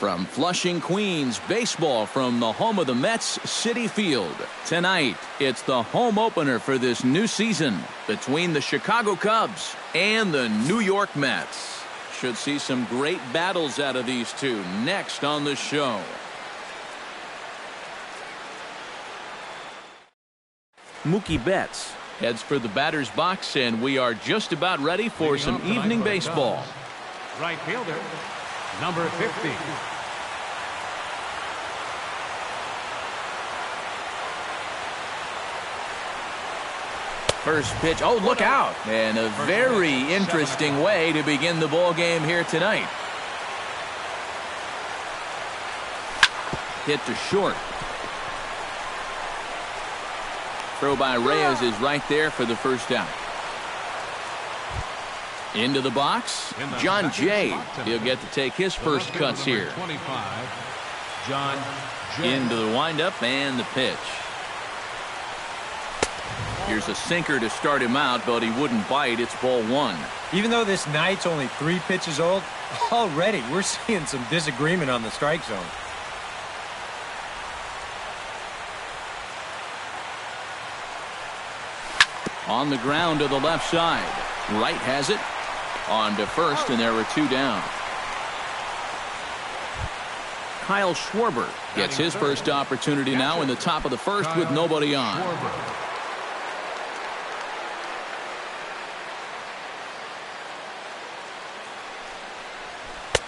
From Flushing, Queens, baseball from the home of the Mets, Citi Field. Tonight, it's the home opener for this new season between the Chicago Cubs and the New York Mets. Should see some great battles out of these two next on the show. Mookie Betts heads for the batter's box, and we are just about ready for some evening baseball. Right fielder, number 50. First pitch. Oh, look out. And a very interesting way to begin the ball game here tonight. Hit to short. Throw by Reyes is right there for the first out. Into the box, John Jay. He'll get to take his first cuts here. 25, John Jay. Into the windup and the pitch. Here's a sinker to start him out, but he wouldn't bite. It's ball one. Even though this night's only 3 pitches old, already we're seeing some disagreement on the strike zone. On the ground to the left side. Wright has it. On to first, and there were 2 down. Kyle Schwarber gets his first opportunity now in the top of the first with nobody on.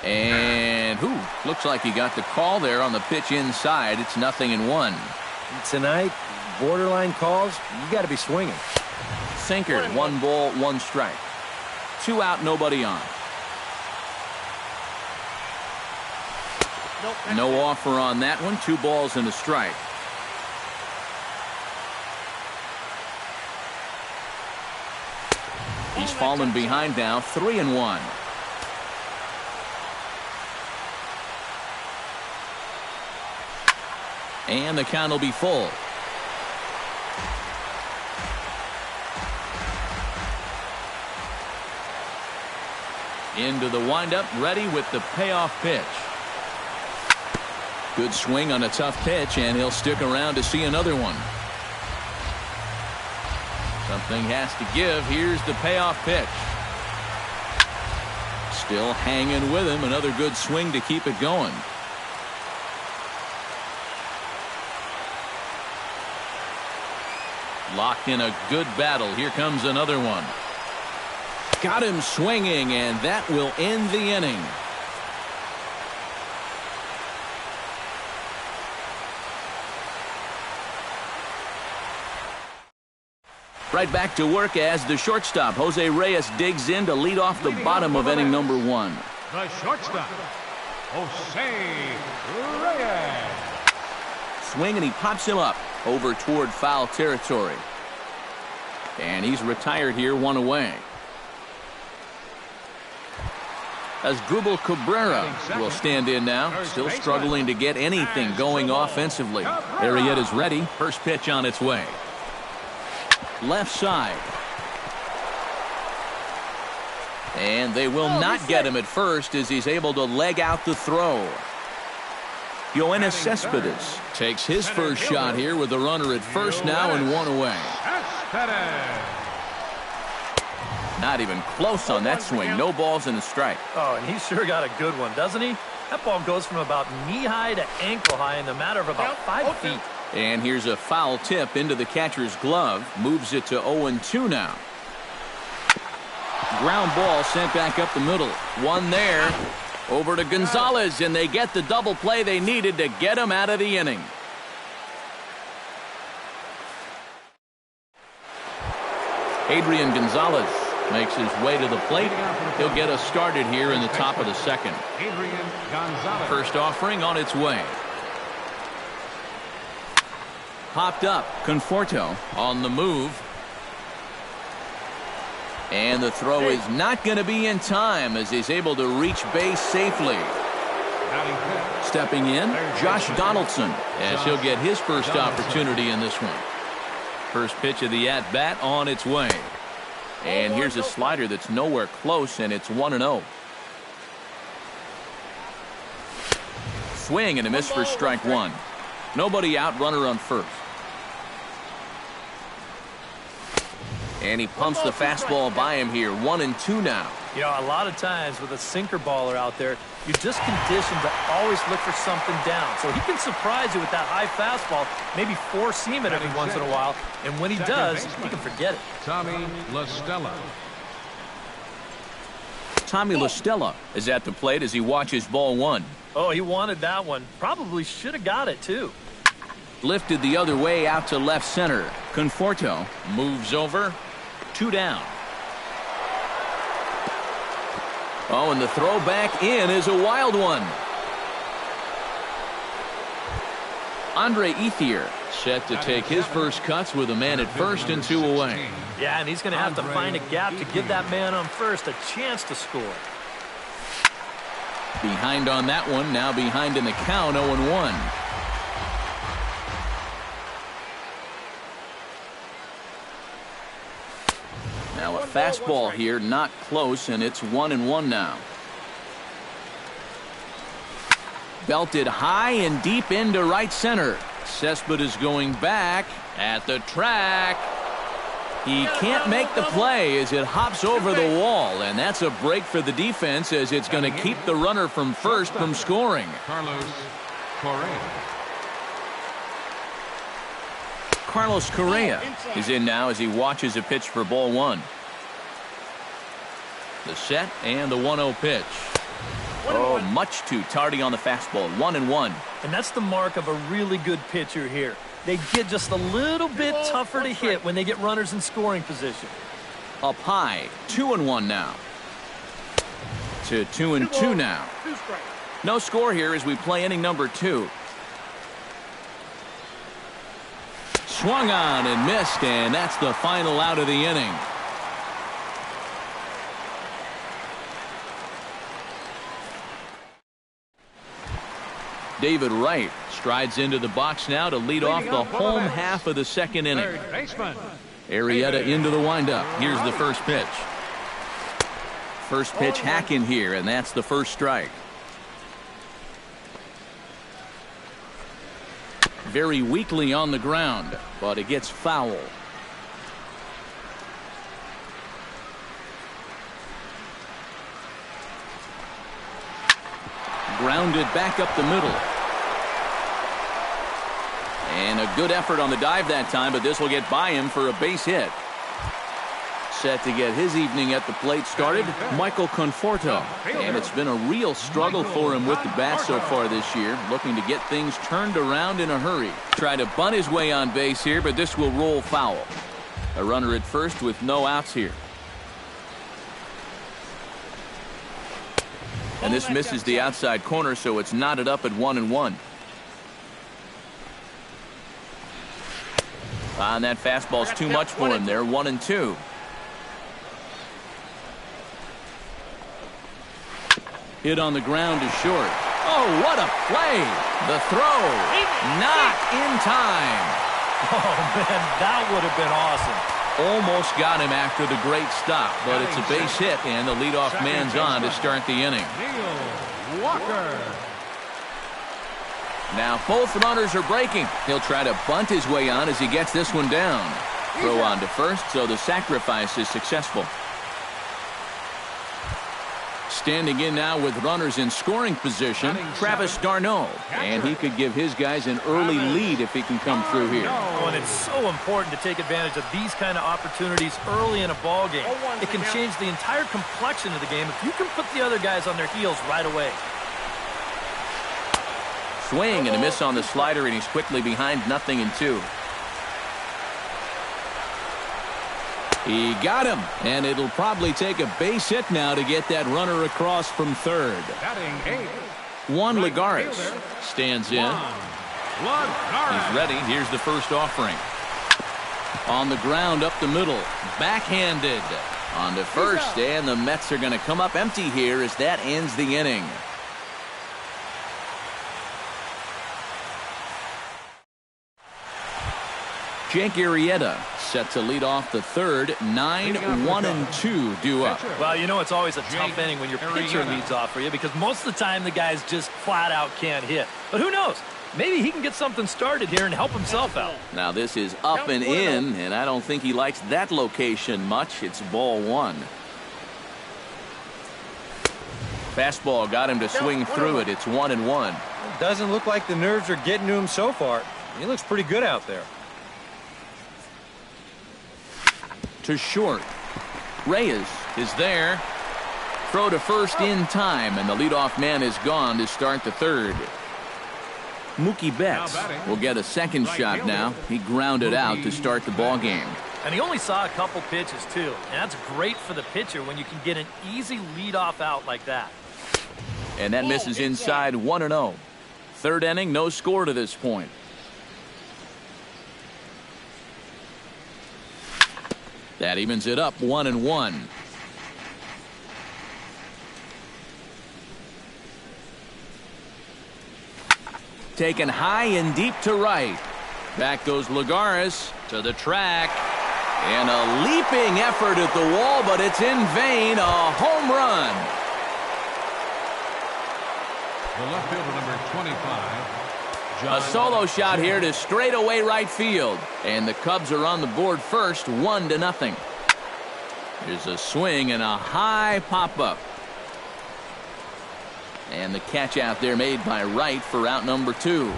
And looks like he got the call there on the pitch inside. It's 0-1. Tonight, borderline calls, you got to be swinging. Sinker, 1 ball, 1 strike. 2 out, nobody on. No offer on that one. 2 balls and a strike. He's fallen behind now, 3-1. And the count will be full. Into the windup, ready with the payoff pitch. Good swing on a tough pitch, and he'll stick around to see another one. Something has to give. Here's the payoff pitch. Still hanging with him. Another good swing to keep it going. Locked in a good battle. Here comes another one. Got him swinging, and that will end the inning. Right back to work as the shortstop, Jose Reyes, digs in to lead off the bottom of inning number 1. The shortstop, Jose Reyes. Swing, and he pops him up over toward foul territory. And he's retired here, 1 away. As Gubel Cabrera will stand in now, still struggling to get anything going offensively. Arrieta is ready. First pitch on its way. Left side. And they will not get him at first as he's able to leg out the throw. Yoenis Cespedes takes his first shot here with the runner at first now and 1 away. Not even close on that swing. No balls and a strike. Oh, and he sure got a good one, doesn't he? That ball goes from about knee-high to ankle-high in the matter of about 5 feet. And here's a foul tip into the catcher's glove. Moves it to 0-2 now. Ground ball sent back up the middle. 1 there. Over to Gonzalez, and they get the double play they needed to get him out of the inning. Adrian Gonzalez makes his way to the plate. He'll get us started here in the top of the second. First offering on its way. Popped up. Conforto on the move. And the throw is not going to be in time as he's able to reach base safely. Stepping in, Josh Donaldson, as he'll get his first opportunity in this one. First pitch of the at-bat on its way. And here's a slider that's nowhere close, and it's 1-0. Swing and a miss for strike one. Nobody out, runner on first. And he pumps the fastball by him here. 1-2 now. You know, a lot of times with a sinker baller out there, you're just conditioned to always look for something down. So he can surprise you with that high fastball, maybe four-seam it every once in a while. And when he does, you can forget it. Tommy LaStella. Tommy LaStella is at the plate as he watches ball one. Oh, he wanted that one. Probably should have got it, too. Lifted the other way out to left center. Conforto moves over. 2 down. Oh, and the throw back in is a wild one. Andre Ethier set to take his first cuts with a man at first and 2 away. Yeah, and he's going to have to find a gap to give that man on first a chance to score. Behind on that one, now behind in the count, 0-1. Now a fastball here, not close, and it's 1-1 now. Belted high and deep into right center. Cespedes going back at the track. He can't make the play as it hops over the wall, and that's a break for the defense as it's going to keep the runner from first from scoring. Carlos Correa is in now as he watches a pitch for ball one. The set and the 1-0 pitch. Oh, much too tardy on the fastball. 1-1. And that's the mark of a really good pitcher here. They get just a little bit tougher to hit when they get runners in scoring position. Up high, 2-1 now. To 2-2 now. No score here as we play inning number 2. Swung on and missed, and that's the final out of the inning. David Wright strides into the box now to lead off the home half of the second inning. Arrieta into the windup. Here's the first pitch. First pitch hacking here, and that's the first strike. Very weakly on the ground, but it gets foul. Grounded back up the middle. And a good effort on the dive that time, but this will get by him for a base hit. Set to get his evening at the plate started, Michael Conforto. And it's been a real struggle for him with the bat so far this year, looking to get things turned around in a hurry. Try to bunt his way on base here, but this will roll foul. A runner at first with no outs here. And this misses the outside corner, so it's knotted up at 1-1. And that fastball's too much for him there. 1-2. Hit on the ground to short. Oh, what a play! The throw, not in time. Oh, man, that would have been awesome. Almost got him after the great stop, but it's a base hit, and the leadoff man's on to start the inning. Now both runners are breaking. He'll try to bunt his way on as he gets this one down. Throw on to first, so the sacrifice is successful. Standing in now with runners in scoring position, Travis d'Arnaud. And he could give his guys an early lead if he can come through here. Oh, and it's so important to take advantage of these kind of opportunities early in a ball game. It can change the entire complexion of the game if you can put the other guys on their heels right away. Swing and a miss on the slider, and he's quickly behind 0-2. He got him, and it'll probably take a base hit now to get that runner across from third. Juan Lagares stands in. He's ready. Here's the first offering. On the ground up the middle. Backhanded. On to first, and the Mets are going to come up empty here as that ends the inning. Jake Arrieta set to lead off the third. 9-1-2 due up. Well, you know it's always a tough inning when your pitcher leads off for you because most of the time the guys just flat out can't hit. But who knows? Maybe he can get something started here and help himself out. Now this is up and in, and I don't think he likes that location much. It's ball one. Fastball got him to swing through it. It's 1-1. Doesn't look like the nerves are getting to him so far. He looks pretty good out there. To short. Reyes is there. Throw to first in time, and the leadoff man is gone to start the third. Mookie Betts will get a second shot now. He grounded out to start the ball game. And he only saw a couple pitches, too. And that's great for the pitcher when you can get an easy leadoff out like that. And that misses inside. 1-0. Third inning, no score to this point. That evens it up. 1-1. Taken high and deep to right. Back goes Lagares to the track. And a leaping effort at the wall, but it's in vain. A home run. The left fielder, number 25. A solo shot here to straightaway right field. And the Cubs are on the board first, 1-0. There's a swing and a high pop-up. And the catch out there made by Wright for out number 2.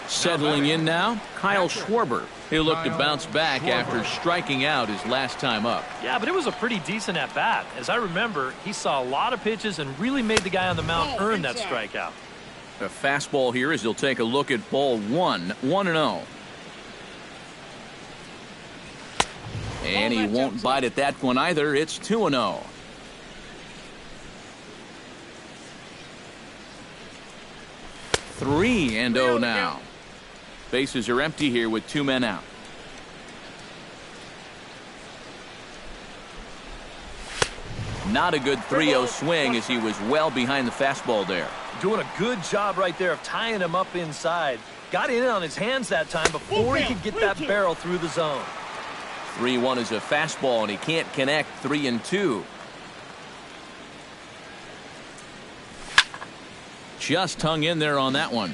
Settling in now, Kyle Schwarber. He'll look to bounce back after striking out his last time up. Yeah, but it was a pretty decent at-bat. As I remember, he saw a lot of pitches and really made the guy on the mound earn that strikeout. A fastball here as he'll take a look at ball 1. 1-0. And he won't bite at that one either. It's 2-0. Three and 0 now. Bases are empty here with 2 men out. Not a good 3-0 swing as he was well behind the fastball there. Doing a good job right there of tying him up inside. Got in on his hands that time before he could get that barrel through the zone. 3-1 is a fastball, and he can't connect. 3-2. Just hung in there on that one.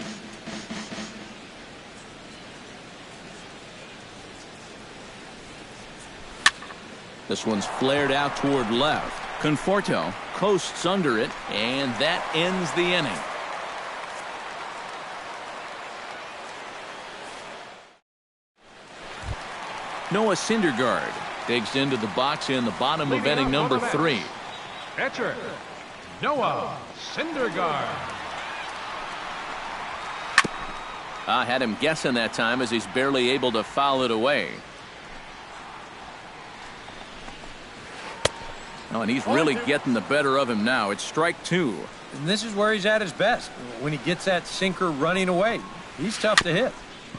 This one's flared out toward left. Conforto coasts under it, and that ends the inning. Noah Syndergaard digs into the box in the bottom of inning number 3. Catcher, Noah Syndergaard. I had him guessing that time as he's barely able to foul it away. Oh, and he's really getting the better of him now. It's strike 2. And this is where he's at his best. When he gets that sinker running away, he's tough to hit.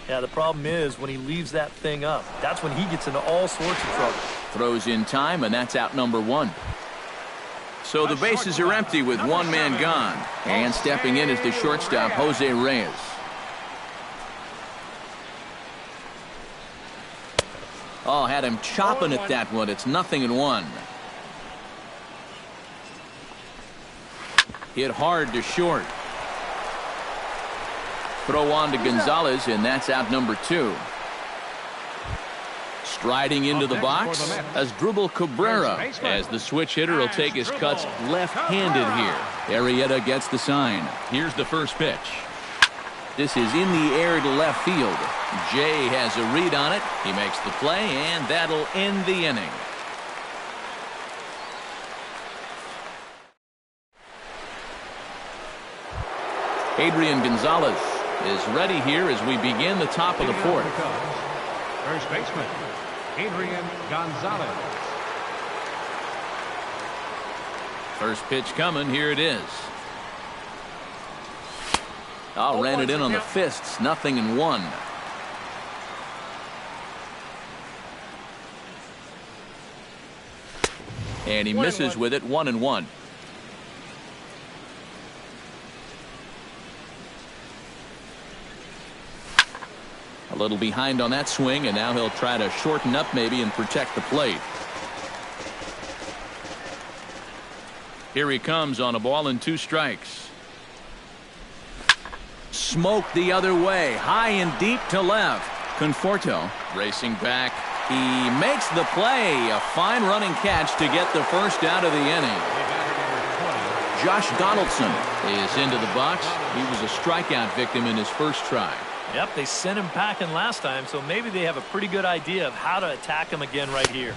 Yeah, the problem is when he leaves that thing up, that's when he gets into all sorts of trouble. Throws in time, and that's out number 1. So the bases are empty with 1 man gone. And stepping in is the shortstop, Jose Reyes. Oh, had him chopping at that one. It's 0-1. Hit hard to short. Throw on to Gonzalez, and that's out number 2. Striding into the box, Asdrubal Cabrera, as the switch hitter will take his cuts left-handed here. Arrieta gets the sign. Here's the first pitch. This is in the air to left field. Jay has a read on it. He makes the play, and that'll end the inning. Adrian Gonzalez is ready here as we begin the top of the 4th. First baseman, Adrian Gonzalez. First pitch coming. Here it is. Oh, ran it in on the fists. 0-1. And he misses with it. 1-1. little behind on that swing, and now he'll try to shorten up maybe and protect the plate. Here he comes on a ball and 2 strikes. Smoked the other way, high and deep to left. Conforto racing back. He makes the play. A fine running catch to get the first out of the inning. Josh Donaldson is into the box. He was a strikeout victim in his first try. Yep, they sent him packing last time, so maybe they have a pretty good idea of how to attack him again right here.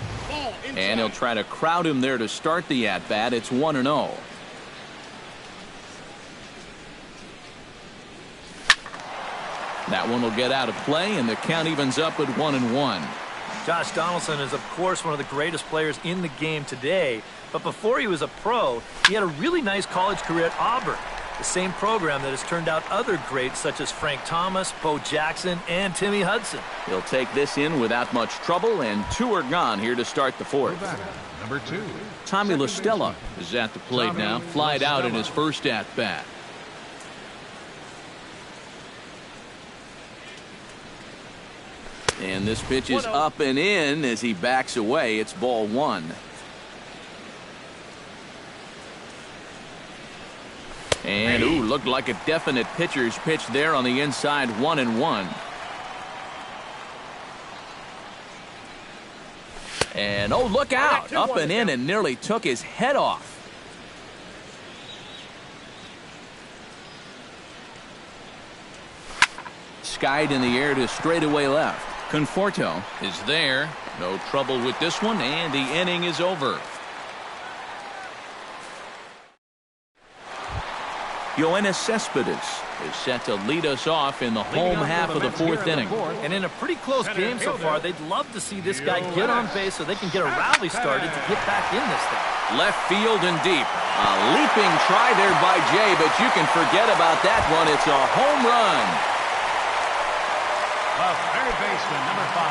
And he'll try to crowd him there to start the at-bat. It's 1-0. That one will get out of play, and the count evens up at 1-1. Josh Donaldson is, of course, one of the greatest players in the game today. But before he was a pro, he had a really nice college career at Auburn, the same program that has turned out other greats such as Frank Thomas, Bo Jackson, and Timmy Hudson. He'll take this in without much trouble, and 2 are gone here to start the 4th. Number 2. Tommy La Stella is at the plate now, flied out in his first at-bat. And this pitch is up and in as he backs away. It's ball 1. And, ooh, looked like a definite pitcher's pitch there on the inside, 1-1. And, oh, look out. Up and in and nearly took his head off. Skied in the air to straightaway left. Conforto is there. No trouble with this one, and the inning is over. Yoenis Cespedes is set to lead us off in the home half of the 4th inning. And in a pretty close game so far, they'd love to see this guy get on base so they can get a rally started to get back in this thing. Left field and deep. A leaping try there by Jay, but you can forget about that one. It's a home run. The third baseman, number 5,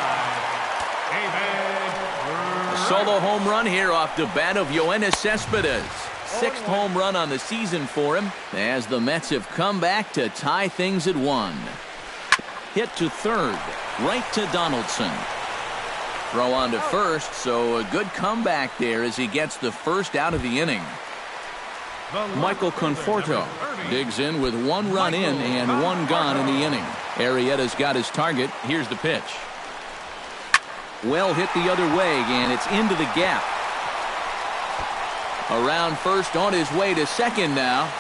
David. A solo home run here off the bat of Yoenis Cespedes. 6th home run on the season for him as the Mets have come back to tie things at 1. Hit to third, right to Donaldson. Throw on to first, so a good comeback there as he gets the first out of the inning. Michael Conforto digs in with 1 run in and 1 gone in the inning. Arrieta's got his target. Here's the pitch. Well hit the other way, and it's into the gap. Around first, on his way to second now.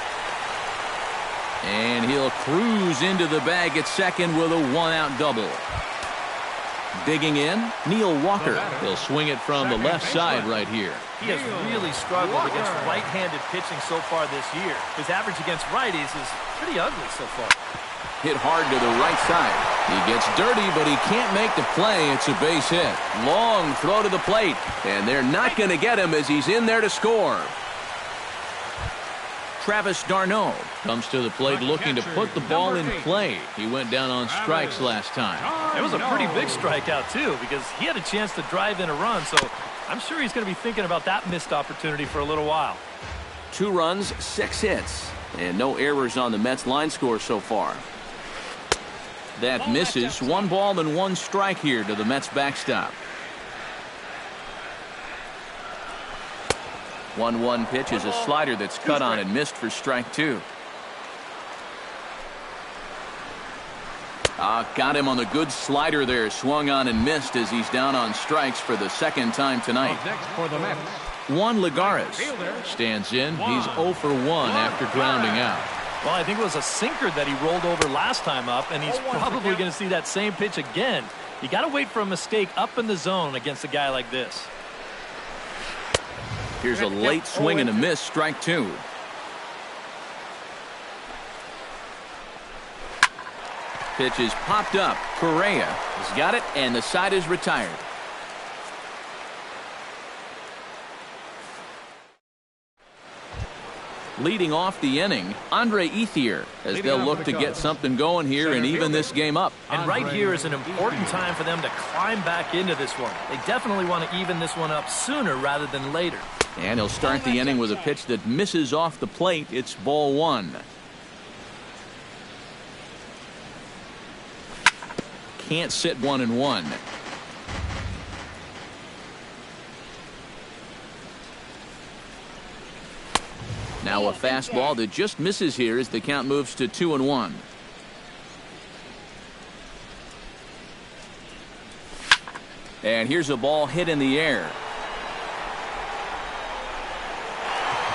And he'll cruise into the bag at second with a 1-out double. Digging in, Neil Walker. He'll swing it from the left side right here. He has really struggled against right-handed pitching so far this year. His average against righties is pretty ugly so far. Hit hard to the right side. He gets dirty, but he can't make the play. It's a base hit. Long throw to the plate, and they're not going to get him as he's in there to score. Travis d'Arnaud comes to the plate looking to put the ball in play. He went down on strikes last time. It was a pretty big strikeout, too, because he had a chance to drive in a run, so I'm sure he's going to be thinking about that missed opportunity for a little while. 2 runs, 6 hits, and no errors on the Mets line score so far. That misses. 1 ball and 1 strike here to the Mets backstop. 1-1 pitch is a slider that's cut on and missed for strike 2. Got him on the good slider there. Swung on and missed as he's down on strikes for the 2nd time tonight. Next for the Mets, Juan Lagares stands in. He's 0 for 1 after grounding out. Well, I think it was a sinker that he rolled over last time up, and he's probably going to see that same pitch again. You got to wait for a mistake up in the zone against a guy like this. Here's a late swing and a miss, strike 2. Pitch is popped up. Correa has got it, and the side is retired. Leading off the inning, Andre Ethier, as they'll look to get something going here and even this game up. And right here is an important time for them to climb back into this one. They definitely want to even this one up sooner rather than later. And he'll start the inning with a pitch that misses off the plate. It's ball 1. can't sit 1-1. Now a fastball that just misses here as the count moves to 2-1. And here's a ball hit in the air.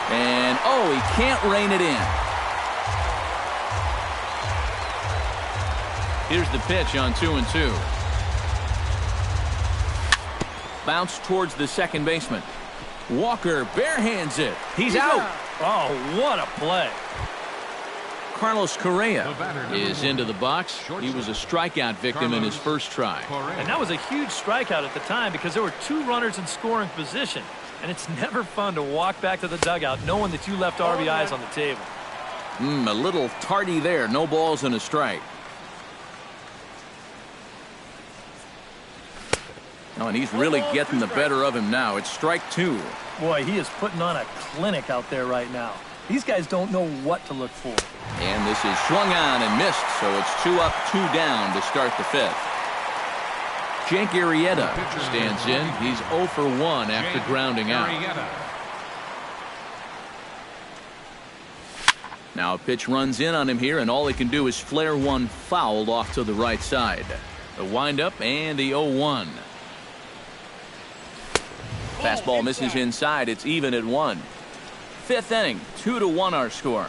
And, oh, he can't rein it in. Here's the pitch on 2-2. Bounce towards the second baseman. Walker barehands it. He's out. Oh, what a play. Carlos Correa is into the box. He was a strikeout victim in his first try. And that was a huge strikeout at the time because there were 2 runners in scoring position. And it's never fun to walk back to the dugout knowing that you left RBIs on the table. A little tardy there. No balls and a strike. Oh, and he's really getting the better of him now. It's strike 2. Boy, he is putting on a clinic out there right now. These guys don't know what to look for. And this is swung on and missed, so it's 2 up, 2 down to start the 5th. Jake Arrieta stands in. He's 0 for 1 after grounding out. Now a pitch runs in on him here, and all he can do is flare one foul off to the right side. The windup and the 0-1. Fastball misses inside. It's even at 1. 5th inning, 2-1 our score.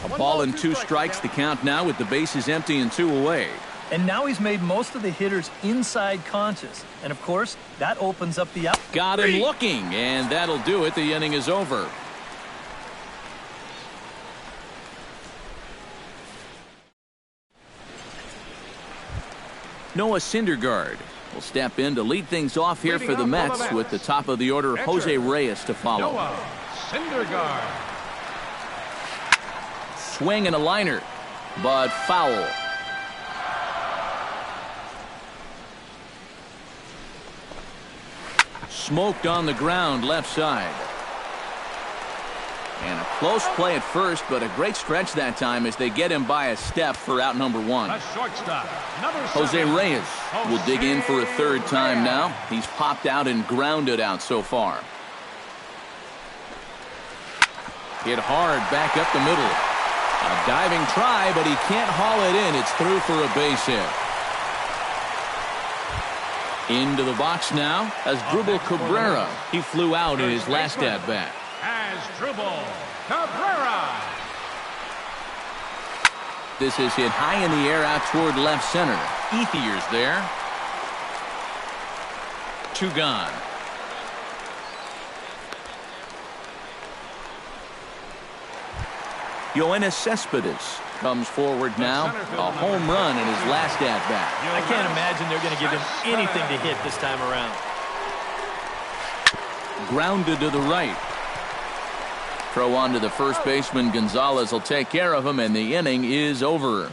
A ball and 2 strikes, the count now with the bases empty and 2 away. And now he's made most of the hitters inside conscious. And of course, that opens up the out. Got him looking, and that'll do it. The inning is over. Noah Syndergaard will step in to lead things off here for the Mets with the top of the order, Jose Reyes, to follow. Noah Syndergaard. Swing and a liner, but foul. Smoked on the ground left side. And a close play at first, but a great stretch that time as they get him by a step for out number 1. A shortstop, number 7. Jose Reyes will dig in for a 3rd time now. He's popped out and grounded out so far. Hit hard back up the middle. A diving try, but he can't haul it in. It's through for a base hit. Into the box now as Dribble Cabrera. He flew out in his last at-bat. As Dribble Cabrera. This is hit high in the air out toward left center. Ethier's there. 2 gone. Yoenis Cespedes comes forward now. A home run in his last at-bat. I can't imagine they're going to give him anything to hit this time around. Grounded to the right. Throw on to the first baseman. Gonzalez will take care of him, and the inning is over.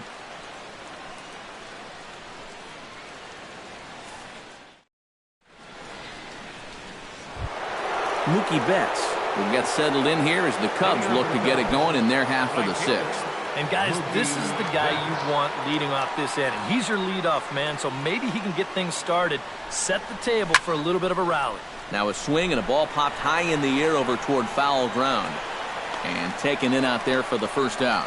Mookie Betts will get settled in here as the Cubs look to get it going in their half of the 6th. And guys, this is the guy you want leading off this inning. He's your leadoff man, so maybe he can get things started, set the table for a little bit of a rally. Now a swing and a ball popped high in the air over toward foul ground. And taken in out there for the first out.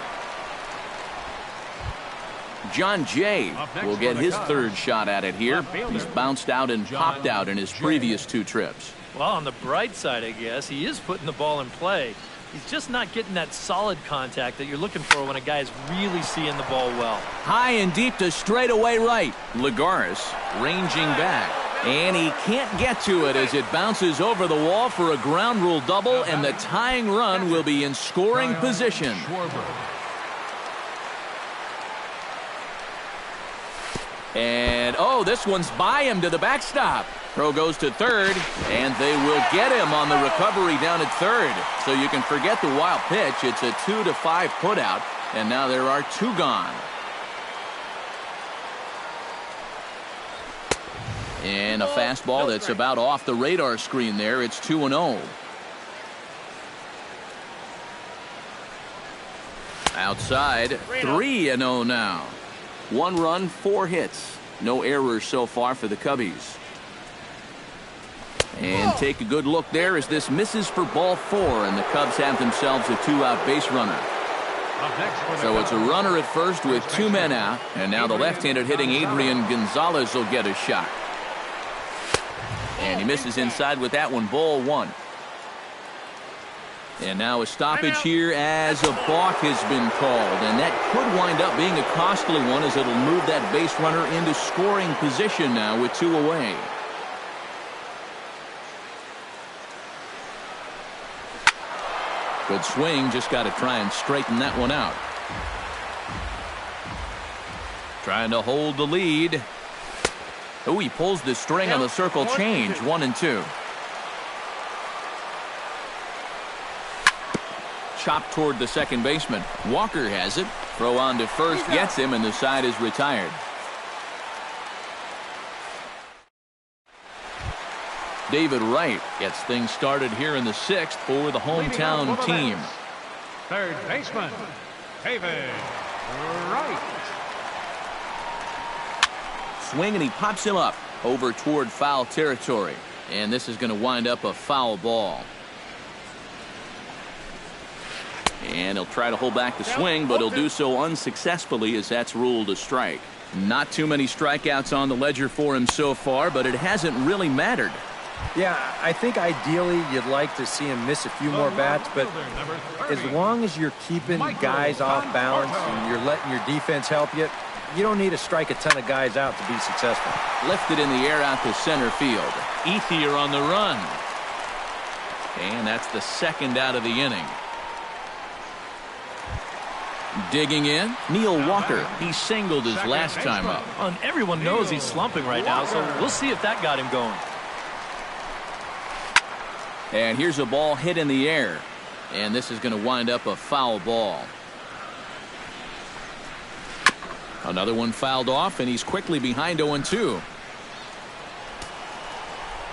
John Jay will get his 3rd shot at it here. He's bounced out and popped out in his previous 2 trips. Well, on the bright side, I guess, he is putting the ball in play. He's just not getting that solid contact that you're looking for when a guy's really seeing the ball well. High and deep to straightaway right. Lagares ranging back. And he can't get to it as it bounces over the wall for a ground rule double, and the tying run will be in scoring position. And, oh, this one's by him to the backstop. Throw goes to 3rd, and they will get him on the recovery down at 3rd. So you can forget the wild pitch. It's a 2-5 putout, and now there are 2 gone. And a fastball that's about off the radar screen there. It's 2-0. Outside, 3-0 now. 1 run, 4 hits. No errors so far for the Cubbies. And take a good look there as this misses for ball 4, and the Cubs have themselves a 2-out base runner. So it's a runner at first with 2 men out, and now the left-handed hitting Adrian Gonzalez will get a shot. And he misses inside with that one, ball 1. And now a stoppage here as a balk has been called, and that could wind up being a costly one as it'll move that base runner into scoring position now with 2 away. Good swing, just got to try and straighten that one out. Trying to hold the lead. Oh, he pulls the string on the circle change, 1-2. Chopped toward the second baseman. Walker has it. Throw on to first, gets him, and the side is retired. David Wright gets things started here in the 6th for the hometown team. Third baseman, David Wright. Swing, and he pops him up over toward foul territory. And this is going to wind up a foul ball. And he'll try to hold back the swing, but he'll do so unsuccessfully as that's ruled a strike. Not too many strikeouts on the ledger for him so far, but it hasn't really mattered. Yeah, I think ideally you'd like to see him miss a few more bats, but as long as you're keeping guys off balance and you're letting your defense help you, you don't need to strike a ton of guys out to be successful. Lifted in the air out to center field. Ethier on the run. And that's the 2nd out of the inning. Digging in, Neil Walker. He singled his last time up. And everyone knows he's slumping right now, so we'll see if that got him going. And here's a ball hit in the air. And this is going to wind up a foul ball. Another one fouled off, and he's quickly behind 0-2.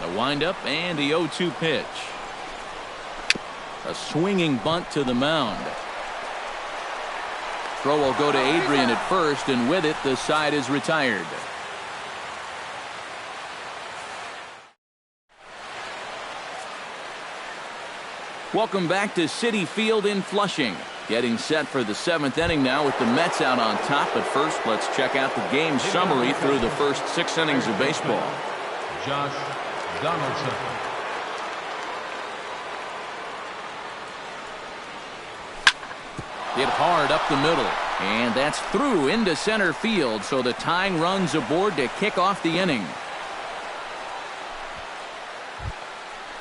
The windup and the 0-2 pitch. A swinging bunt to the mound. Throw will go to Adrian at first, and with it, the side is retired. Welcome back to Citi Field in Flushing. Getting set for the 7th inning now with the Mets out on top. But first, let's check out the game summary through the first 6 innings of baseball. Josh Donaldson. Hit hard up the middle. And that's through into center field. So the tying run's aboard to kick off the inning.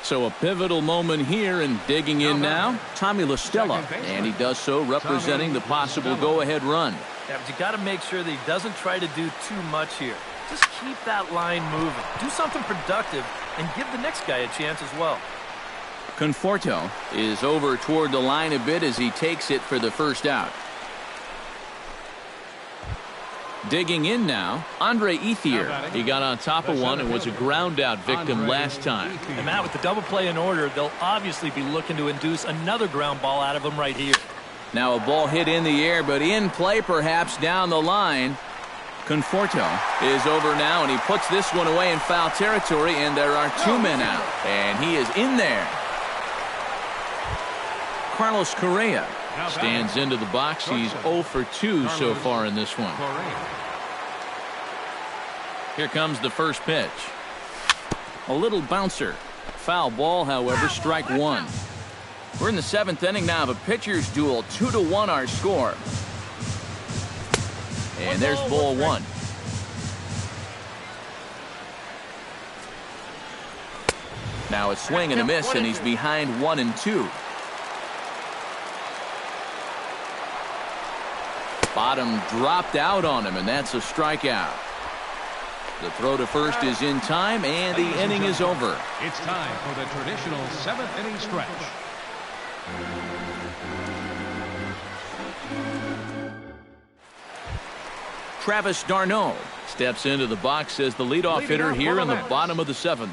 So a pivotal moment here, and digging in now, Tommy La Stella, and he does so representing the possible go-ahead run. Yeah, but you got to make sure that he doesn't try to do too much here. Just keep that line moving. Do something productive and give the next guy a chance as well. Conforto is over toward the line a bit as he takes it for the first out. Digging in now, Andre Ethier. He got on top of one and was a ground out victim last time. And Matt, with the double play in order, they'll obviously be looking to induce another ground ball out of him right here. Now a ball hit in the air, but in play perhaps down the line. Conforto is over now, and he puts this one away in foul territory, and there are 2 men out. And he is in there. Carlos Correa stands into the box. He's 0 for 2 so far in this one. Here comes the first pitch. A little bouncer. Foul ball, however, strike 1. We're in the 7th inning now of a pitcher's duel. 2-1 our score. And there's ball 1. Now a swing and a miss, and he's behind 1-2. Bottom dropped out on him, and that's a strikeout. The throw to first is in time, and the inning is over. It's time for the traditional 7th inning stretch. Travis d'Arnaud steps into the box as the leadoff hitter here in the bottom of the 7th.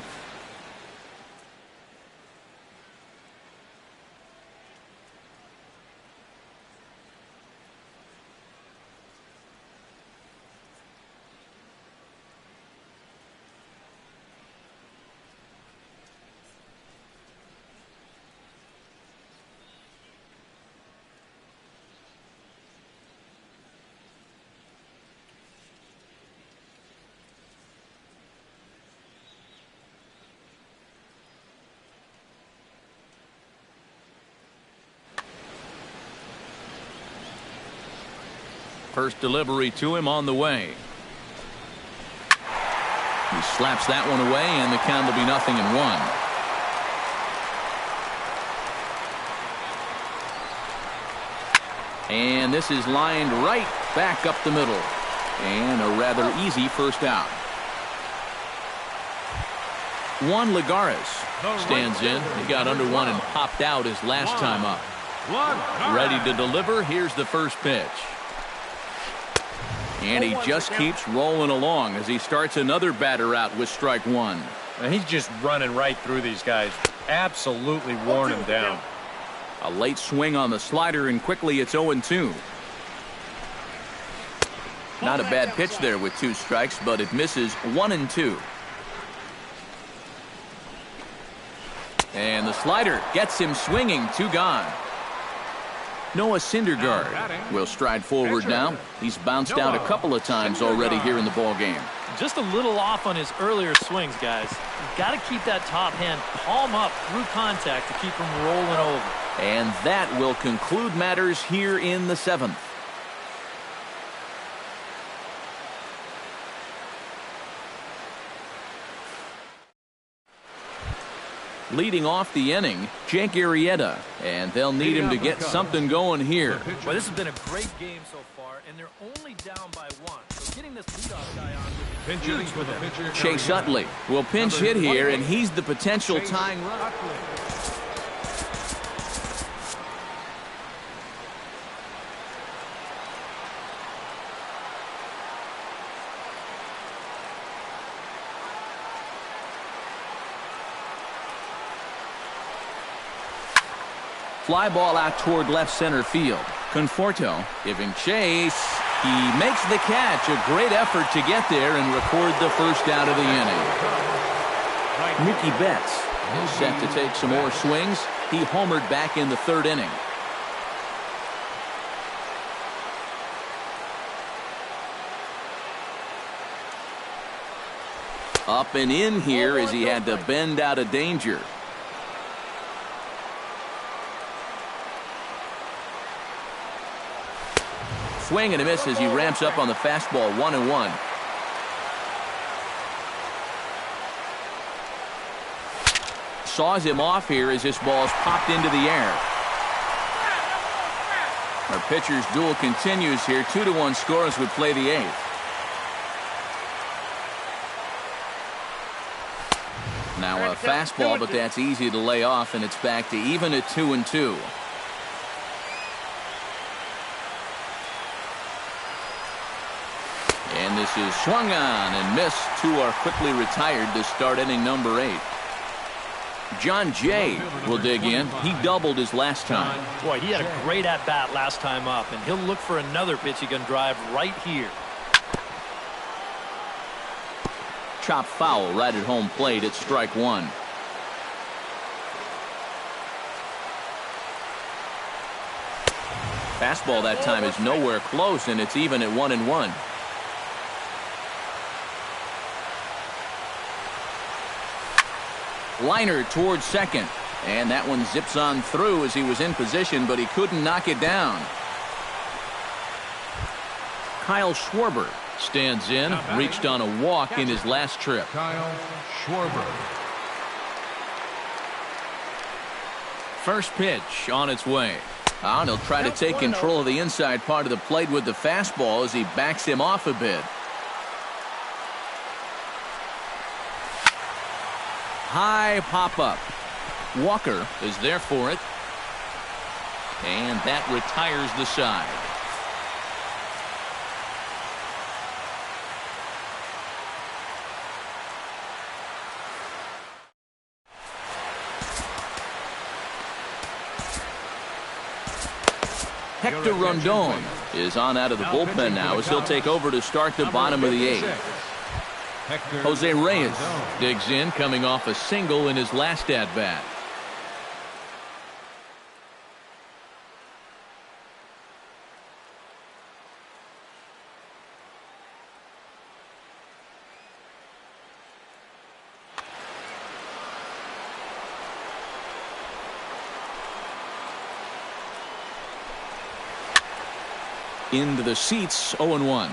First delivery to him on the way. He slaps that one away, and the count will be 0-1. And this is lined right back up the middle. And a rather easy first out. Juan Lagares stands in. He got under one and popped out his last time up. Ready to deliver. Here's the first pitch. And he just keeps rolling along as he starts another batter out with strike one. And he's just running right through these guys. Absolutely worn them down. A late swing on the slider, and quickly it's 0-2. Not a bad pitch there with 2 strikes, but it misses 1-2. And the slider gets him swinging. 2 gone. Noah Syndergaard will stride forward now. He's bounced out a couple of times already here in the ball game. Just a little off on his earlier swings, guys. You've got to keep that top hand palm up through contact to keep him rolling over. And that will conclude matters here in the 7th. Leading off the inning, Jake Arrieta, and they'll need him to get something going here. Well, this has been a great game so far, and they're only down by 1. So getting this leadoff guy on would be huge for them. Chase Utley will pinch hit here, and he's the potential tying run. Fly ball out toward left center field. Conforto giving chase. He makes the catch. A great effort to get there and record the first out of the inning. Mookie Betts is set to take some more swings. He homered back in the 3rd inning. Up and in here as he had to bend out of danger. Swing and a miss as he ramps up on the fastball. 1-1. Saws him off here as this ball's popped into the air. Our pitcher's duel continues here. 2-1 score as we play the 8th. Now a fastball, but that's easy to lay off, and it's back to even at 2-2. And this is swung on and missed. 2 are quickly retired to start inning number 8. John Jay will dig in. He doubled his last time. Boy, he had a great at-bat last time up, and he'll look for another pitch he can drive right here. Chop foul right at home plate at strike 1. Fastball that time is nowhere close, and it's even at 1-1. Liner towards second, and that one zips on through as he was in position, but he couldn't knock it down. Kyle Schwarber stands in, reached on a walk in his last trip. Kyle Schwarber. First pitch on its way. And he'll try to take control of the inside part of the plate with the fastball as he backs him off a bit. High pop-up. Walker is there for it. And that retires the side. Hector Rondon is on out of the bullpen now as he'll take over to start the bottom of the 8th. Jose Reyes digs in, coming off a single in his last at-bat. into the seats. 0-1.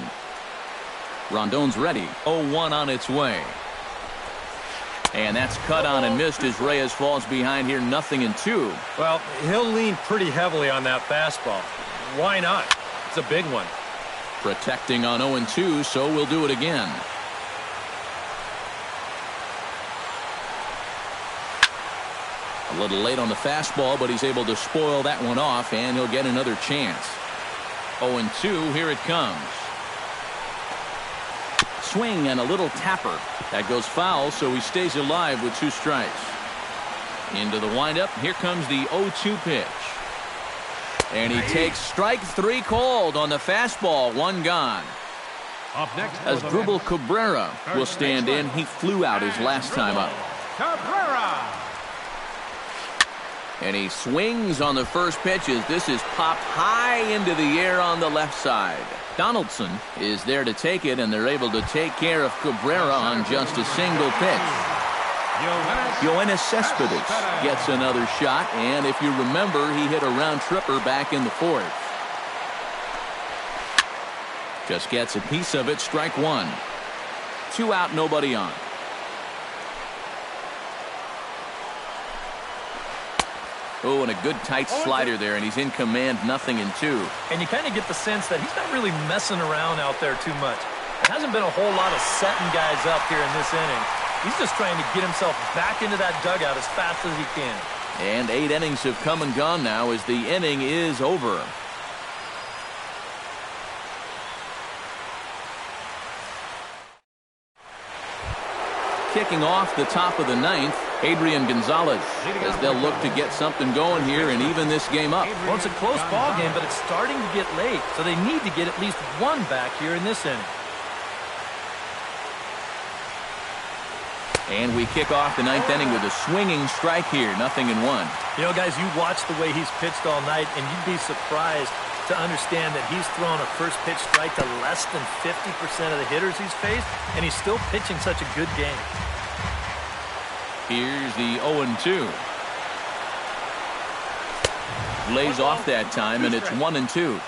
Rondon's ready. 0-1 on its way. And that's cut on and missed as Reyes falls behind here. 0-2. Well, he'll lean pretty heavily on that fastball. Why not? It's a big one. Protecting on 0-2, so we'll do it again. A little late on the fastball, but he's able to spoil that one off, and he'll get another chance. 0-2, here it comes. Swing and a little tapper. That goes foul, so he stays alive with 2 strikes. Into the windup. Here comes the 0-2 pitch. And he takes strike 3 called on the fastball. 1 gone. Up next, As Dribble Cabrera will stand in. He flew out his last time up. Cabrera. And he swings on the first pitch as this is popped high into the air on the left side. Donaldson is there to take it, and they're able to take care of Cabrera on just a single pitch. Yoenis Cespedes gets another shot, and if you remember, he hit a round tripper back in the 4th. Just gets a piece of it. Strike 1. 2 out, nobody on. Oh, and a good tight slider there, and he's in command. 0-2. And you kind of get the sense that he's not really messing around out there too much. There hasn't been a whole lot of setting guys up here in this inning. He's just trying to get himself back into that dugout as fast as he can. And 8 innings have come and gone now as the inning is over. Kicking off the top of the 9th, Adrian Gonzalez, as they'll look to get something going here and even this game up. Well, it's a close ball game, but it's starting to get late, so they need to get at least 1 back here in this inning. And we kick off the 9th inning with a swinging strike here. 0-1. You know, guys, you watch the way he's pitched all night, and you'd be surprised to understand that he's thrown a first pitch strike to less than 50% of the hitters he's faced, and he's still pitching such a good game. Here's the 0-2. Lays off that time, and it's 1-2.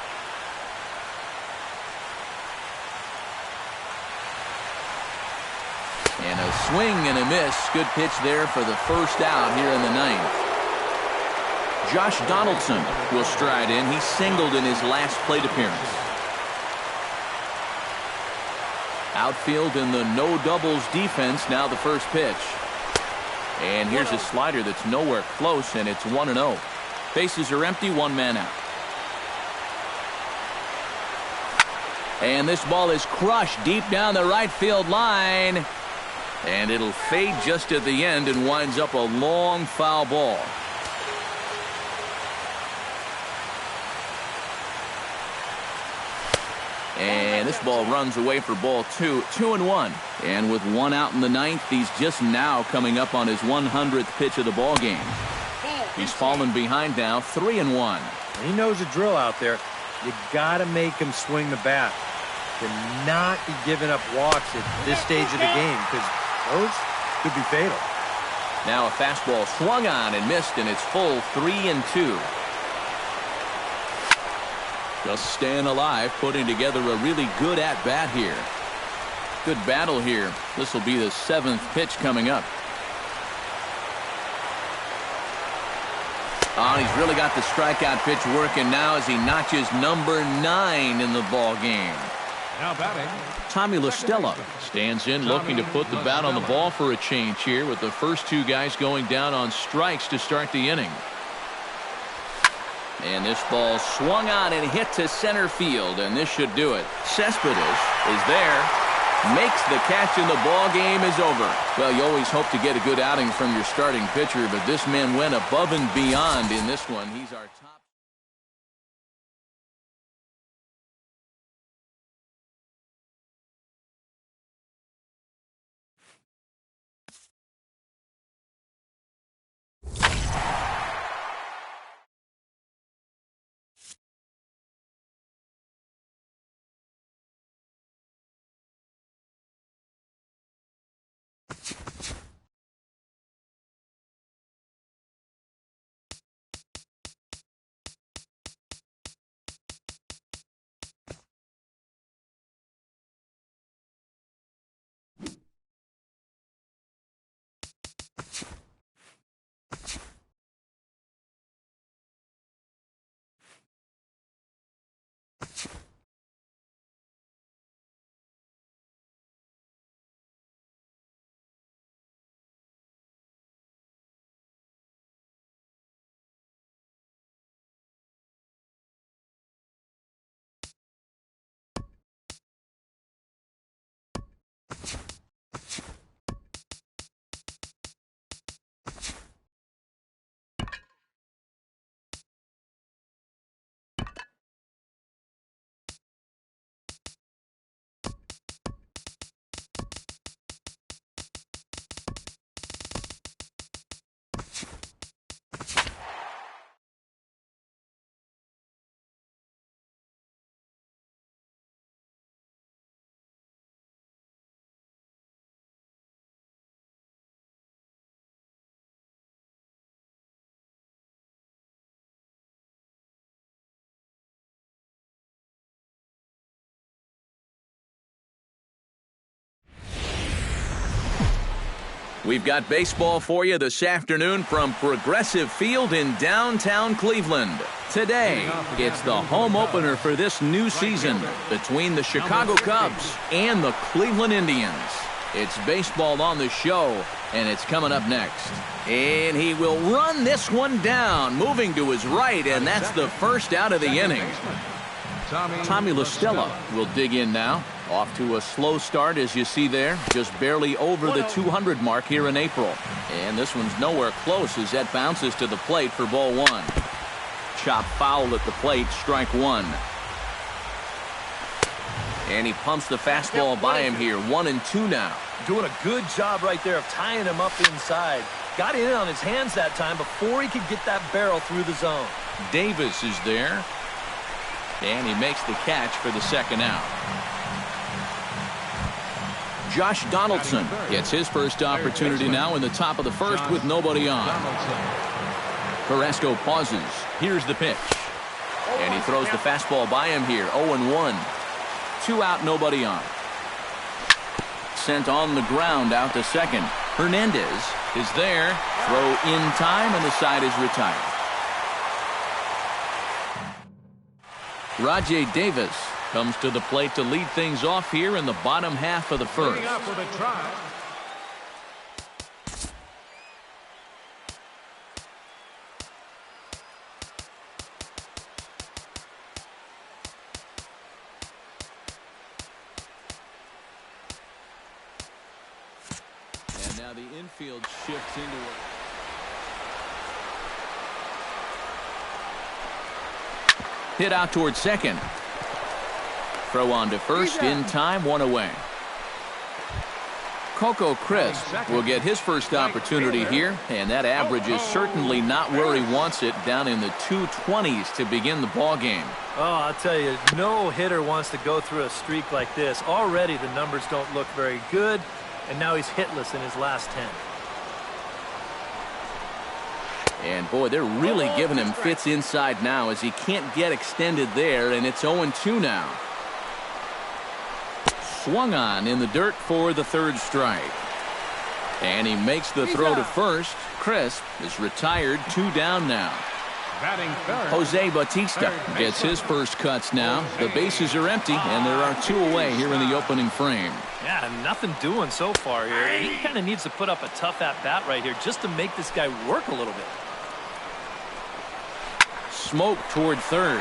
And a swing and a miss. Good pitch there for the first out here in the 9th. Josh Donaldson will stride in. He singled in his last plate appearance. Outfield in the no doubles defense. Now the first pitch. And here's a slider that's nowhere close, and it's 1-0. Bases are empty, 1 man out. And this ball is crushed deep down the right field line. And it'll fade just at the end and winds up a long foul ball. And this ball runs away for ball 2. 2-1. And with 1 out in the 9th, he's just now coming up on his 100th pitch of the ball game. He's fallen behind now. 3-1. He knows the drill out there. You got to make him swing the bat. Cannot be giving up walks at this stage of the game, because those could be fatal. Now a fastball swung on and missed, and it's full. 3-2. Just staying alive, putting together a really good at-bat here. Good battle here. This will be the 7th pitch coming up. Oh, he's really got the strikeout pitch working now as he notches number 9 in the ball game. Now batting, Tommy La Stella stands in, looking to put the bat on the ball for a change here, with the first 2 guys going down on strikes to start the inning. And this ball swung on and hit to center field, and this should do it. Cespedes is there, makes the catch, and the ball game is over. Well, you always hope to get a good outing from your starting pitcher, but this man went above and beyond in this one. He's our top. We've got baseball for you this afternoon from Progressive Field in downtown Cleveland. Today, it's the home opener for this new season between the Chicago Cubs and the Cleveland Indians. It's baseball on the show, and it's coming up next. And he will run this one down, moving to his right, and that's the first out of the inning. Tommy LaStella will dig in now. Off to a slow start, as you see there. Just barely over the 200 mark here in April. And this one's nowhere close as that bounces to the plate for ball one. Chop foul at the plate, strike one. And he pumps the fastball by him here. 1-2 now. Doing a good job right there of tying him up inside. Got in on his hands that time before he could get that barrel through the zone. Davis is there. And he makes the catch for the second out. Josh Donaldson gets his first opportunity now in the top of the first with nobody on. Carrasco pauses. Here's the pitch. And he throws the fastball by him here. 0-1. 2 out, nobody on. Sent on the ground out to second. Hernandez is there. Throw in time, and the side is retired. Rajay Davis comes to the plate to lead things off here in the bottom half of the first. And now the infield shifts into it. Hit out towards second. Throw on to first in time, 1 away. Coco Crisp will get his first opportunity here, and that average is certainly not where he wants it, down in the 220s to begin the ball game. Oh, I'll tell you, no hitter wants to go through a streak like this. Already the numbers don't look very good, and now he's hitless in his last 10. And boy, they're really giving him fits inside now as he can't get extended there, and it's 0-2 now. Swung on in the dirt for the third strike. And he makes the throw to first. Crisp is retired, 2 down now. Jose Bautista gets his first cuts now. The bases are empty, and there are 2 away here in the opening frame. Yeah, nothing doing so far here. He kind of needs to put up a tough at-bat right here just to make this guy work a little bit. Smoke toward third.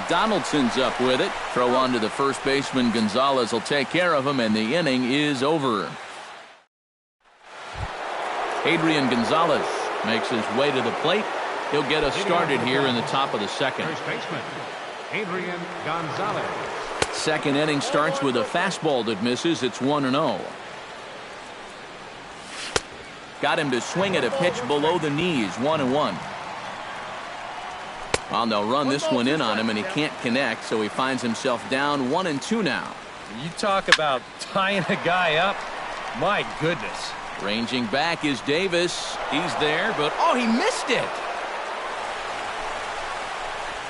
Donaldson's up with it. Throw on to the first baseman. Gonzalez will take care of him, and the inning is over. Adrian Gonzalez makes his way to the plate. He'll get us started here in the top of the second. First baseman, Adrian Gonzalez. Second inning starts with a fastball that misses. It's 1-0. Got him to swing at a pitch below the knees. 1-1. Well, they'll run this one in on him, and he can't connect, so he finds himself down 1-2 now. You talk about tying a guy up. My goodness. Ranging back is Davis. He's there, but oh, he missed it.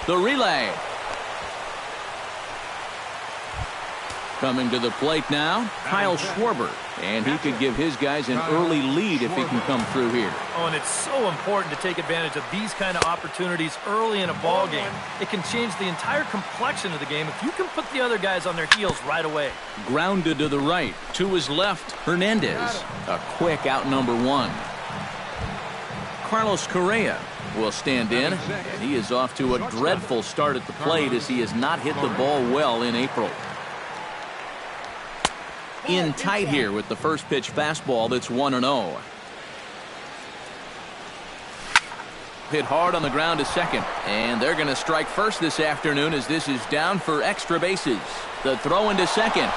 The relay. Coming to the plate now, Kyle Schwarber. And he could give his guys an early lead if he can come through here. Oh, and it's so important to take advantage of these kind of opportunities early in a ball game. It can change the entire complexion of the game if you can put the other guys on their heels right away. Grounded to the right. To his left, Hernandez. A quick out number 1. Carlos Correa will stand in, and he is off to a dreadful start at the plate as he has not hit the ball well in April. In tight here with the first pitch fastball that's 1-0. Hit hard on the ground to second, and they're going to strike first this afternoon as this is down for extra bases. The throw into second,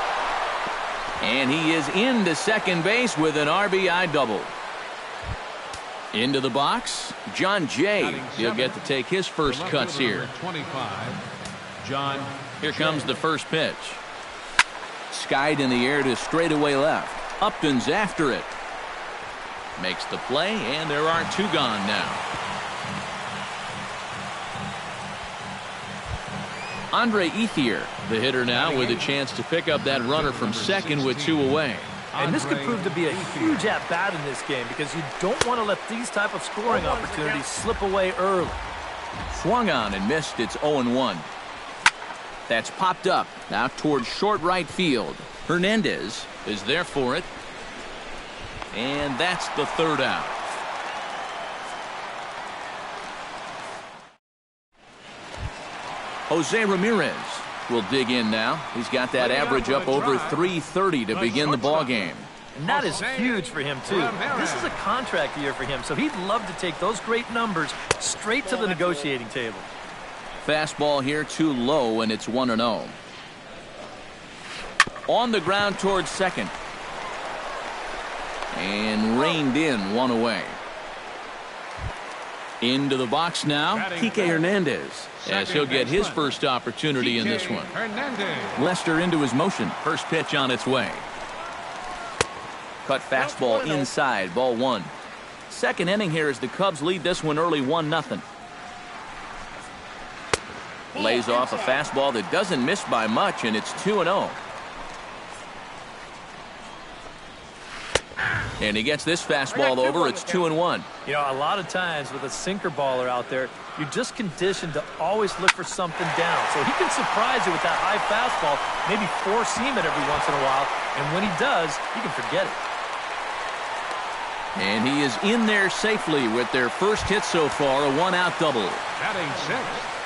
and he is into second base with an RBI double. Into the box, John Jay. He'll get to take his first cuts here. 25, John. Here comes the first pitch. Skied in the air to straightaway left. Upton's after it. Makes the play, and there are 2 gone now. Andre Ethier, the hitter now, with a chance to pick up that runner from second with 2 away. And this could prove to be a huge at-bat in this game because you don't want to let these type of scoring opportunities slip away early. Swung on and missed. It's 0-1. That's popped up out towards short right field. Hernandez is there for it. And that's the third out. Jose Ramirez will dig in now. He's got that average up over 330 to begin the ball game. And that is huge for him, too. This is a contract year for him, so he'd love to take those great numbers straight to the negotiating table. Fastball here too low, and it's 1-0. On the ground towards second. And reined in, one away. Into the box now, Kike Hernandez, as he'll get his first opportunity in this one. Lester into his motion. First pitch on its way. Cut fastball inside, ball one. Second inning here as the Cubs lead this one early 1-0. Lays off a fastball that doesn't miss by much, and it's 2-0. And he gets this fastball over. It's 2-1. You know, a lot of times with a sinker baller out there, you're just conditioned to always look for something down. So he can surprise you with that high fastball, maybe four-seam it every once in a while. And when he does, you can forget it. And he is in there safely with their first hit so far, a one-out double.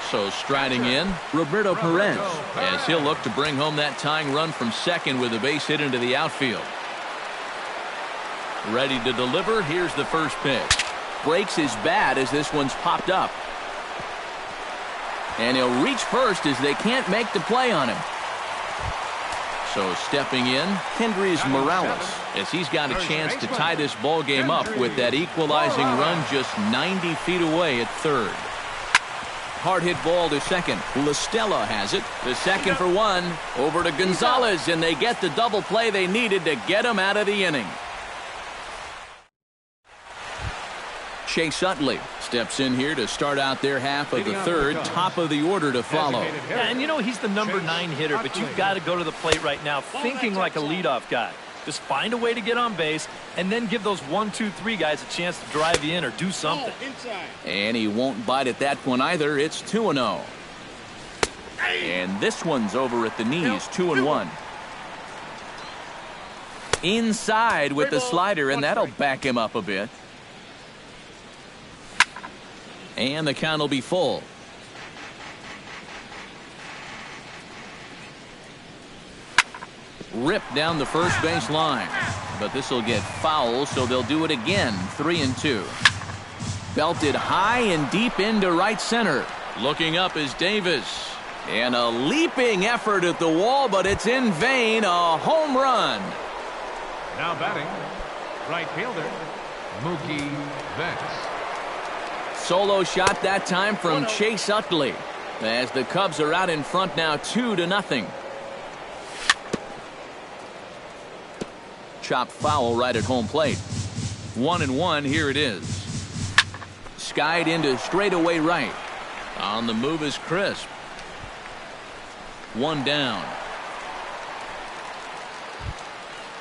So striding in, Roberto Perez, as he'll look to bring home that tying run from second with a base hit into the outfield. Ready to deliver. Here's the first pitch. Breaks his bat as this one's popped up. And he'll reach first as they can't make the play on him. So stepping in, Kendrys Morales, as he's got a chance to tie this ball game up with that equalizing run just 90 feet away at third. Hard hit ball to second. LaStella has it. The second for one. Over to Gonzalez, and they get the double play they needed to get him out of the inning. Chase Utley steps in here to start out their half of the third. Top of the order to follow. Yeah, and you know he's the number 9 hitter, but you've got to go to the plate right now thinking like a leadoff guy. Just find a way to get on base and then give those 1, 2, 3 guys a chance to drive you in or do something. And he won't bite at that one either. It's 2-0. And this one's over at the knees, 2-1. Inside with the slider, and that'll back him up a bit. And the count will be full. Ripped down the first base line. But this will get foul, so they'll do it again. 3-2. Belted high and deep into right center. Looking up is Davis. And a leaping effort at the wall, but it's in vain. A home run. Now batting, right fielder, Mookie Betts. Solo shot that time from Chase Utley, as the Cubs are out in front now 2-0. Chopped foul right at home plate. 1-1. Here it is. Skied into straightaway right. On the move is Crisp. One down.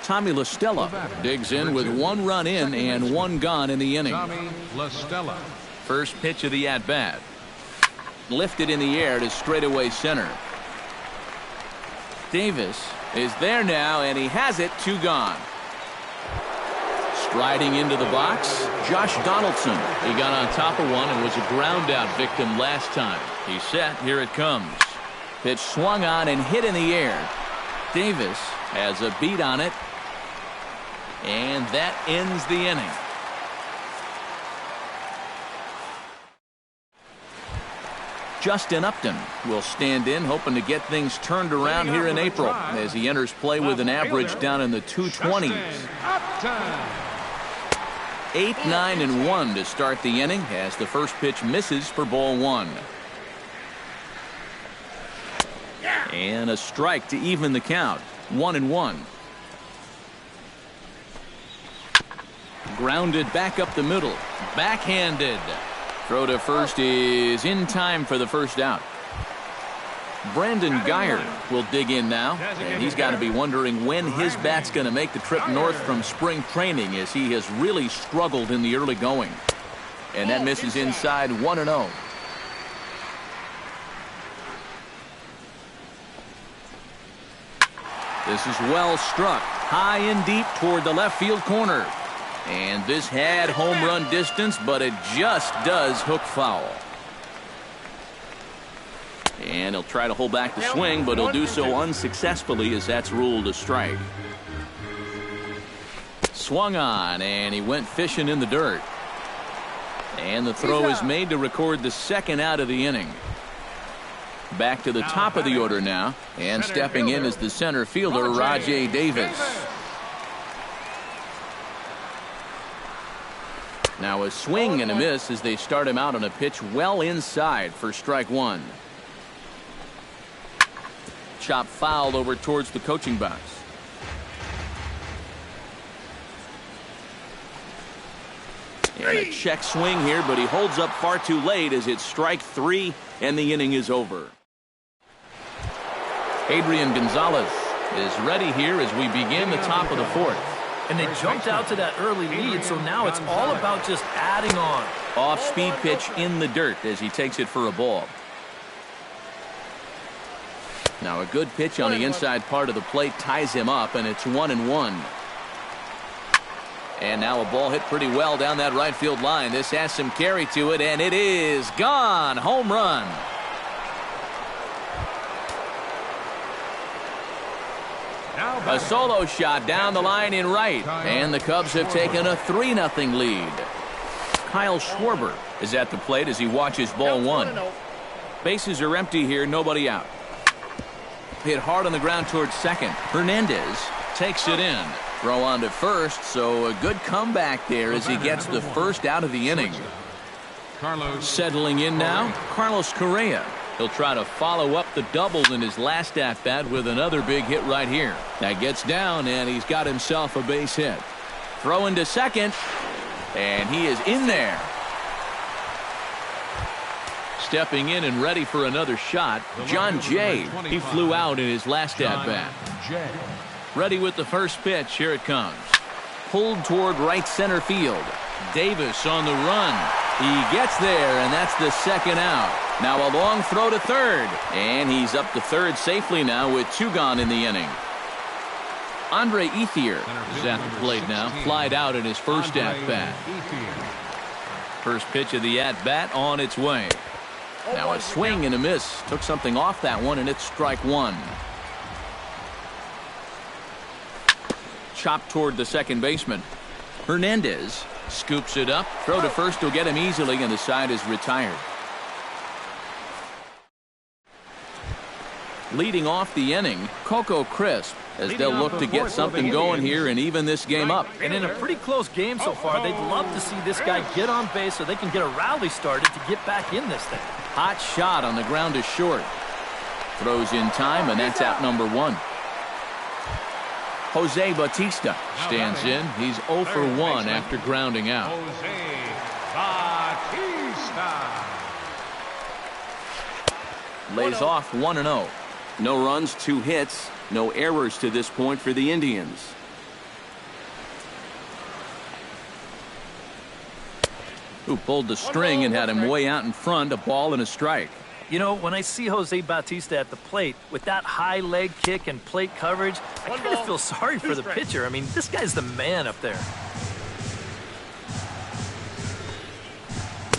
Tommy LaStella digs in with 1 run in and 1 gone in the inning. Tommy LaStella. First pitch of the at-bat. Lifted in the air to straightaway center. Davis is there now, and he has it. 2 gone. Striding into the box, Josh Donaldson. He got on top of one and was a ground-out victim last time. He's set. Here it comes. Pitch swung on and hit in the air. Davis has a beat on it. And that ends the inning. Justin Upton will stand in, hoping to get things turned around here in April as he enters play with an average down in the 220s. 8, 9, and 1 to start the inning as the first pitch misses for ball 1. And a strike to even the count. 1-1. Grounded back up the middle. Backhanded. Throw to first is in time for the first out. Brandon Geyer will dig in now, and he's got to be wondering when his bat's going to make the trip north from spring training, as he has really struggled in the early going. And that misses inside 1-0. This is well struck, high and deep toward the left field corner. And this had home run distance, but it just does hook foul. And he'll try to hold back the swing, but he'll do so unsuccessfully, as that's ruled a strike. Swung on, and he went fishing in the dirt. And the throw is made to record the second out of the inning. Back to the top of the order now, and stepping in is the center fielder, Rajay Davis. Now a swing and a miss as they start him out on a pitch well inside for strike one. Chop fouled over towards the coaching box. And a check swing here, but he holds up far too late as it's strike three and the inning is over. Adrian Gonzalez is ready here as we begin the top of the fourth. And they jumped out to that early lead, so now it's all about just adding on. Off-speed pitch in the dirt as he takes it for a ball. Now a good pitch on the inside part of the plate ties him up, and it's 1-1. And now a ball hit pretty well down that right field line. This has some carry to it, and it is gone. Home run. A solo shot down the line in right, and the Cubs have taken a 3-0 lead. Kyle Schwarber is at the plate as he watches ball one. Bases are empty here, nobody out. Hit hard on the ground towards second. Hernandez takes it in. Throw on to first, so a good comeback there as he gets the first out of the inning. Settling in now, Carlos Correa. He'll try to follow up the double in his last at-bat with another big hit right here. That gets down, and he's got himself a base hit. Throw into second, and he is in there. Stepping in and ready for another shot, John Jay. He flew out in his last at-bat. Ready with the first pitch. Here it comes. Pulled toward right center field. Davis on the run. He gets there, and that's the second out. Now a long throw to third, and he's up to third safely now with two gone in the inning. Andre Ethier is at the plate now. Flied out in his first at-bat. First pitch of the at-bat on its way. Now a swing and a miss. Took something off that one, and it's strike one. Chopped toward the second baseman. Hernandez scoops it up. Throw to first will get him easily, and the side is retired. Leading off the inning, Coco Crisp, as they'll look to get something going here and even this game up. And in a pretty close game so far, they'd love to see this guy get on base so they can get a rally started to get back in this thing. Hot shot on the ground is short. Throws in time, and that's out number one. Jose Bautista stands in. He's 0 for 1 after grounding out. Lays off 1-0. No runs, 2 hits, no errors to this point for the Indians. Who pulled the string and had him way out in front, a ball and a strike. You know, when I see Jose Bautista at the plate with that high leg kick and plate coverage, I kind of feel sorry for the pitcher. I mean, this guy's the man up there.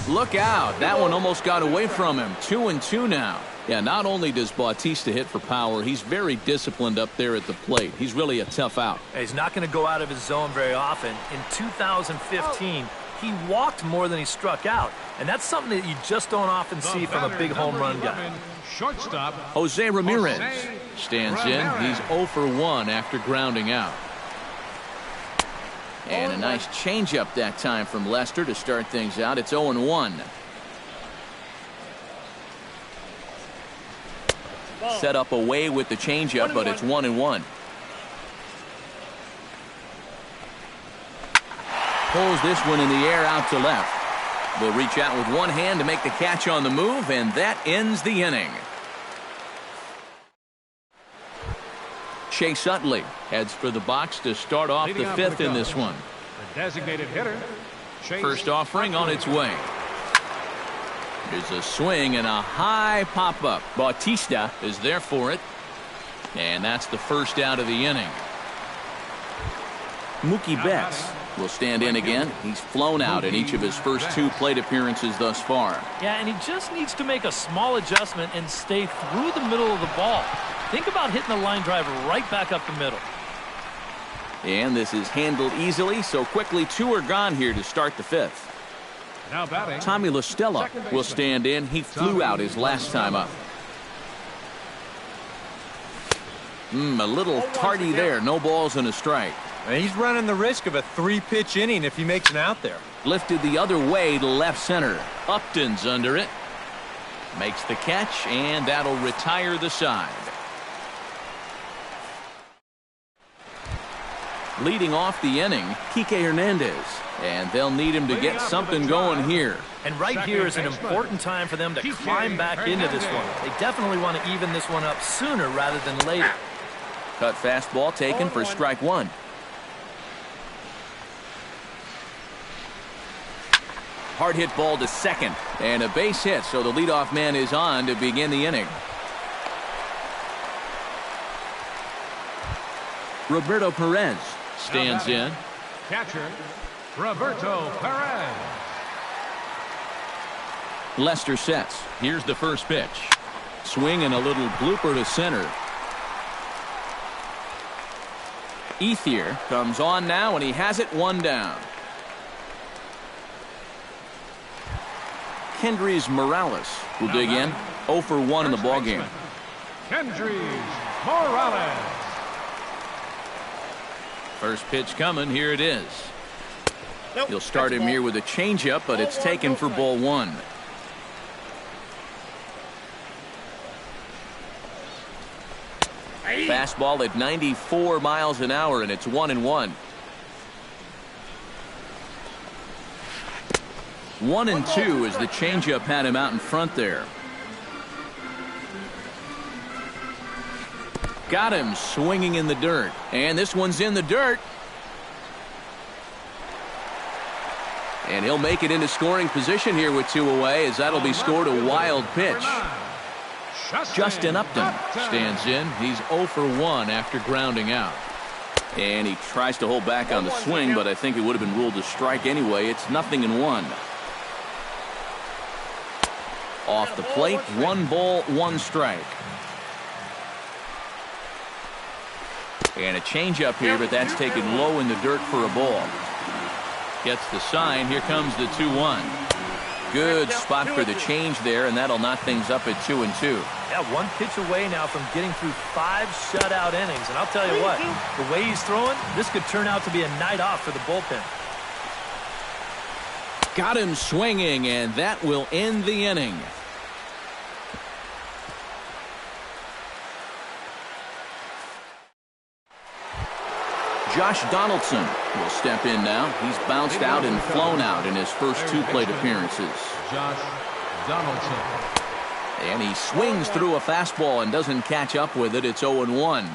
Look out. That one almost got away from him. 2-2 now. Yeah, not only does Bautista hit for power, he's very disciplined up there at the plate. He's really a tough out. He's not going to go out of his zone very often. In 2015, he walked more than he struck out. And that's something that you just don't often see from a big home run guy. Shortstop Jose Ramirez stands in. He's 0 for 1 after grounding out. And a nice changeup that time from Lester to start things out. It's 0-1. Set up away with the changeup, but it's 1-1. Pulls this one in the air out to left. Will reach out with one hand to make the catch on the move, and that ends the inning. Chase Utley heads for the box to start off the fifth in this one. The designated hitter, Chase First offering on its way. There's a swing and a high pop-up. Bautista is there for it. And that's the first out of the inning. Mookie Betts will stand in again. He's flown out in each of his first 2 plate appearances thus far. Yeah, and he just needs to make a small adjustment and stay through the middle of the ball. Think about hitting the line drive right back up the middle. And this is handled easily, so quickly 2 are gone here to start the fifth. now batting. Tommy La Stella will stand in. He flew out his last time up. A little tardy there. No balls and a strike. And he's running the risk of a 3-pitch inning if he makes an out there. Lifted the other way to left center. Upton's under it. Makes the catch, and that'll retire the side. Leading off the inning, Kike Hernandez. And they'll need him to get something going here. And right here is an important time for them to climb back into this one. They definitely want to even this one up sooner rather than later. Cut fastball taken for strike 1. Hard hit ball to second. And a base hit, so the leadoff man is on to begin the inning. Roberto Perez stands in. Catcher, Roberto Perez. Lester sets. Here's the first pitch. Swing and a little blooper to center. Ethier comes on now, and he has it 1 down. Kendrys Morales will dig in. 0 for 1 in the ballgame. Kendrys Morales. First pitch coming. Here it is. He'll start him here with a changeup, but it's taken for ball 1. Fastball at 94 miles an hour, and it's 1-1. 1-2 as the changeup had him out in front there. Got him swinging in the dirt, and this one's in the dirt. And he'll make it into scoring position here with 2 away, as that'll be scored a wild pitch. Justin Upton stands in. He's 0 for 1 after grounding out. And he tries to hold back on the swing, but I think it would have been ruled a strike anyway. It's 0-1. Off the plate, 1 ball, 1 strike. And a changeup here, but that's taken low in the dirt for a ball. Gets the sign. Here comes the 2-1. Good spot for the change there, and that'll knock things up at 2-2. Yeah, 1 pitch away now from getting through 5 shutout innings. And I'll tell you what, the way he's throwing, this could turn out to be a night off for the bullpen. Got him swinging, and that will end the inning. Josh Donaldson will step in now. He's bounced out and flown out in his first 2 plate appearances. Josh Donaldson. And he swings through a fastball and doesn't catch up with it. It's 0-1.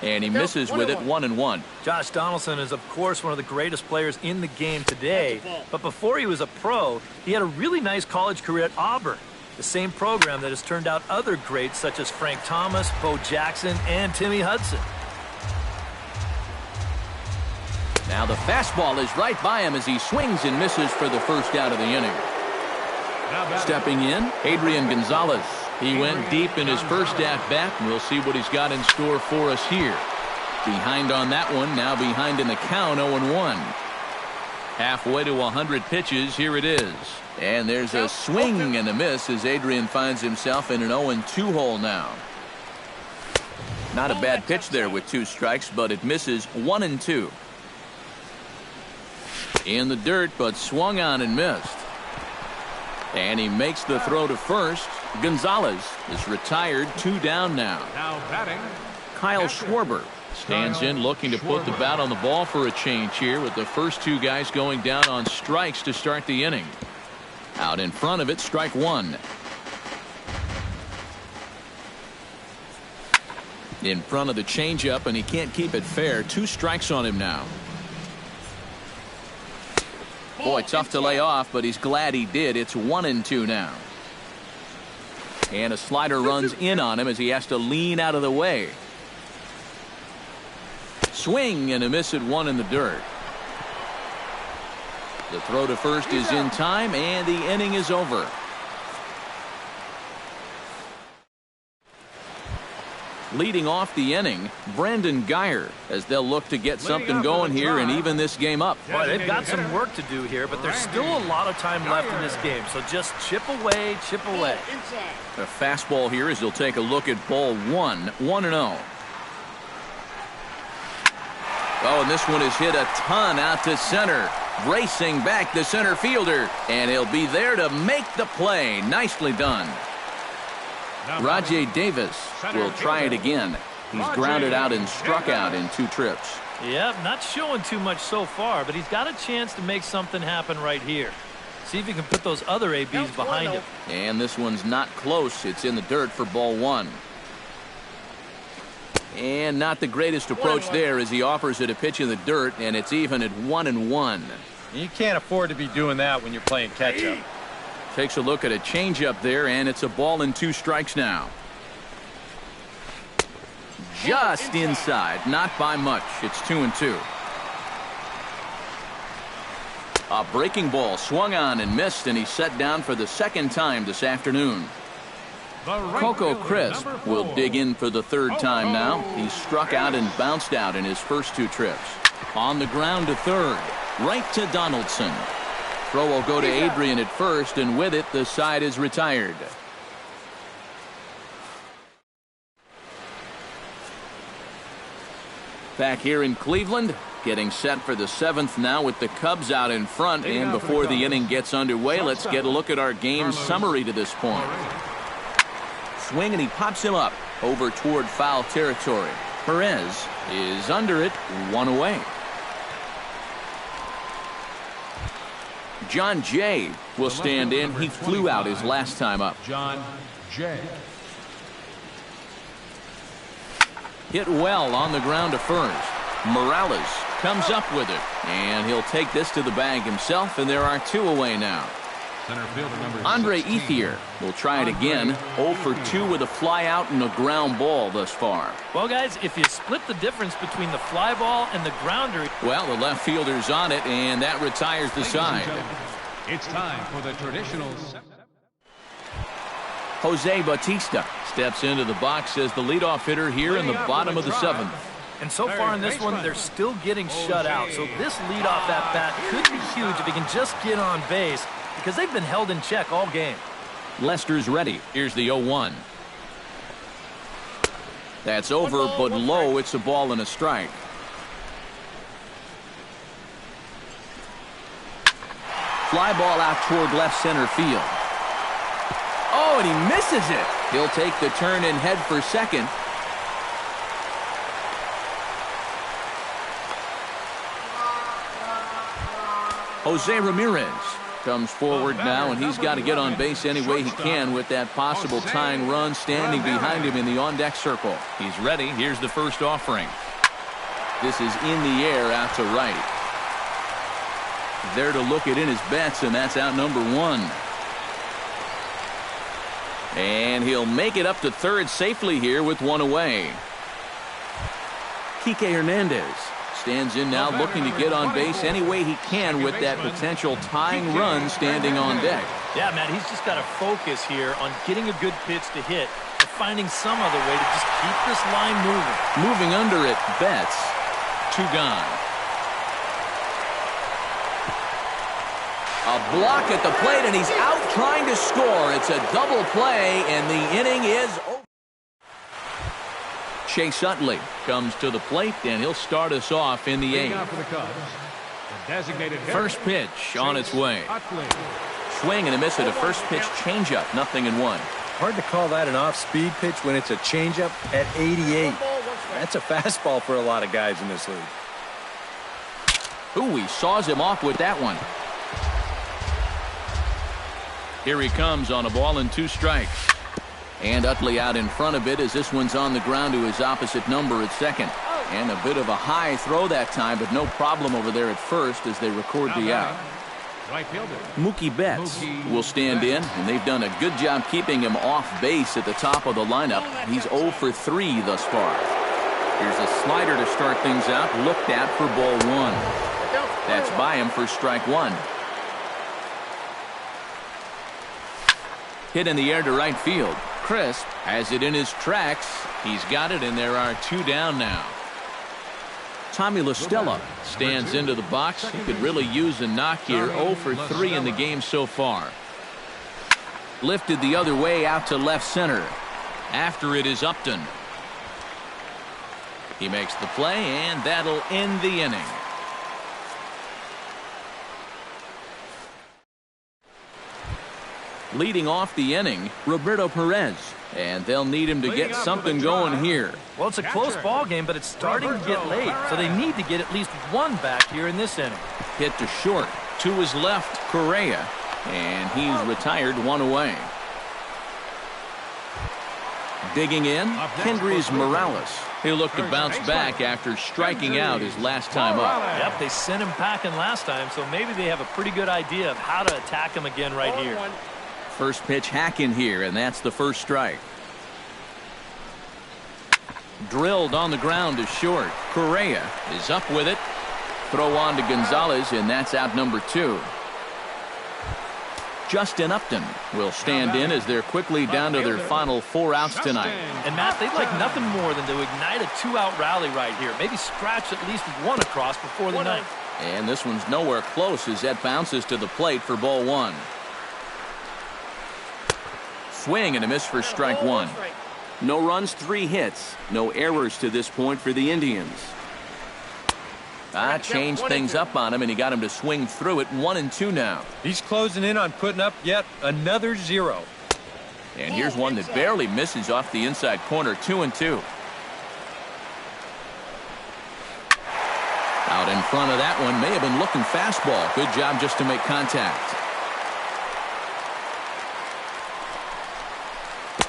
And he misses with it 1-1. Josh Donaldson is, of course, one of the greatest players in the game today. But before he was a pro, he had a really nice college career at Auburn, the same program that has turned out other greats such as Frank Thomas, Bo Jackson, and Timmy Hudson. Now the fastball is right by him as he swings and misses for the first out of the inning. Stepping in, Adrian Gonzalez. He went deep in his first at-bat, and we'll see what he's got in store for us here. Behind on that one, now behind in the count, 0-1. Halfway to 100 pitches, here it is. And there's a swing and a miss as Adrian finds himself in an 0-2 hole now. Not a bad pitch there with 2 strikes, but it misses 1-2. In the dirt, but swung on and missed. And he makes the throw to first. Gonzalez is retired, 2 down now. Now batting, Kyle Schwarber stands in, looking to put the bat on the ball for a change here, with the first 2 guys going down on strikes to start the inning. Out in front of it, strike 1. In front of the changeup, and he can't keep it fair. 2 strikes on him now. Boy, tough to lay off, but he's glad he did. It's 1-2 now. And a slider runs in on him as he has to lean out of the way. Swing and a miss at 1 in the dirt. The throw to first is in time, and the inning is over. Leading off the inning, Brandon Geyer, as they'll look to get something going here and even this game up. Boy, they've got some work to do here, but there's still a lot of time left in this game, so just chip away, chip away. A fastball here as he'll take a look at ball 1, 1-0. Oh, and this one is hit a ton out to center. Racing back the center fielder, and he'll be there to make the play. Nicely done. Rajay Davis will try it again. He's grounded out and struck out in 2 trips. Yep, not showing too much so far, but he's got a chance to make something happen right here. See if he can put those other ABs behind him. And this one's not close. It's in the dirt for ball 1. And not the greatest approach there as he offers it a pitch in the dirt, and it's even at 1-1. You can't afford to be doing that when you're playing catch-up. Takes a look at a changeup there, and it's a ball and 2 strikes now. Just inside, not by much. It's 2-2. A breaking ball swung on and missed, and he's set down for the 2nd time this afternoon. Coco Crisp will dig in for the 3rd time now. He's struck out and bounced out in his first 2 trips. On the ground to third, right to Donaldson. Throw will go to Adrian at first, and with it, the side is retired. Back here in Cleveland, getting set for the 7th now with the Cubs out in front. And before the inning gets underway, let's get a look at our game summary to this point. Swing, and he pops him up over toward foul territory. Perez is under it, 1 away. John Jay will stand in. He flew out his last time up. John Jay. Hit well on the ground to first. Morales comes up with it, and he'll take this to the bag himself, and there are 2 away now. Center fielder number Andre 16. Ethier will try it again. 0 for 2 with a fly out and a ground ball thus far. Well, guys, if you split the difference between the fly ball and the grounder. Well, the left fielder's on it, and that retires the side. It's time for the traditional. Jose Bautista steps into the box as the leadoff hitter here in the bottom of the 7th. And so far in this one, they're still getting shut out. So this leadoff at-bat could be huge if he can just get on base, because they've been held in check all game. Lester's ready. Here's the 0-1. That's over, but low. It's a ball and a strike. Fly ball out toward left center field. Oh, and he misses it. He'll take the turn and head for second. Jose Ramirez comes forward now, and he's got to get on base any way he can with that possible tying run standing behind him in the on-deck circle. He's ready. Here's the first offering. This is in the air out to right. There to look it in his bets, and that's out number 1. And he'll make it up to third safely here with 1 away. Kike Hernandez stands in now, looking to get on base any way he can with that potential tying run standing on deck. Yeah, Matt, he's just got to focus here on getting a good pitch to hit or finding some other way to just keep this line moving. Moving under it, Betts. 2 gone. A block at the plate, and he's out trying to score. It's a double play, and the inning is over. Chase Utley comes to the plate, and he'll start us off in the 8th. First pitch on its way. Swing and a miss at a first pitch changeup. 0-1. Hard to call that an off-speed pitch when it's a changeup at 88. That's a fastball for a lot of guys in this league. Ooh, he saws him off with that one. Here he comes on a ball and 2 strikes. And Utley out in front of it as this one's on the ground to his opposite number at second. And a bit of a high throw that time, but no problem over there at first as they record the out. Right fielder Mookie Betts will stand in, and they've done a good job keeping him off base at the top of the lineup. He's 0 for 3 thus far. Here's a slider to start things out, looked at for ball 1. That's by him for strike 1. Hit in the air to right field. Crisp has it in his tracks. He's got it, and there are 2 down now. Tommy La Stella stands into the box. He could really use a knock here. 0 for 3 in the game so far. Lifted the other way out to left center. After it is Upton. He makes the play, and that'll end the inning. Leading off the inning, Roberto Perez. And they'll need him to get something going here. Well, it's a close ball game, but it's starting to get late, so they need to get at least one back here in this inning. Hit to short. To his left, Correa. And he's retired 1 away. Digging in, Kendrys Morales. He'll look to bounce back after striking out his last time up. Yep, they sent him packing last time, so maybe they have a pretty good idea of how to attack him again right here. First pitch hack in here, and that's the first strike. Drilled on the ground to short. Correa is up with it. Throw on to Gonzalez, and that's out number 2. Justin Upton will stand in as they're quickly down to their final 4 outs tonight. And Matt, they'd like nothing more than to ignite a 2-out rally right here. Maybe scratch at least one across before the ninth. And this one's nowhere close as that bounces to the plate for ball 1. Swing and a miss for strike 1. No runs, 3 hits. No errors to this point for the Indians. Changed things up on him, and he got him to swing through it. 1-2 now. He's closing in on putting up yet another 0. And here's one that barely misses off the inside corner. 2-2. Out in front of that one, may have been looking fastball. Good job just to make contact.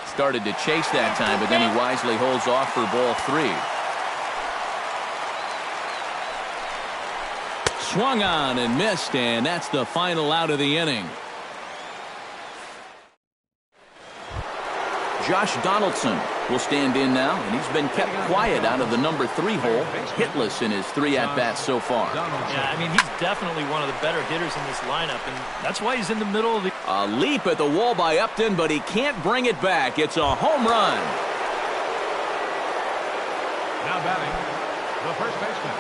Started to chase that time, but then he wisely holds off for ball 3. Swung on and missed, and that's the final out of the inning. Josh Donaldson will stand in now, and he's been kept quiet out of the number 3 hole, hitless in his 3 at-bats so far. Yeah, I mean, he's definitely one of the better hitters in this lineup, and that's why he's in the middle of the... A leap at the wall by Upton, but he can't bring it back. It's a home run. Now batting, the first baseman.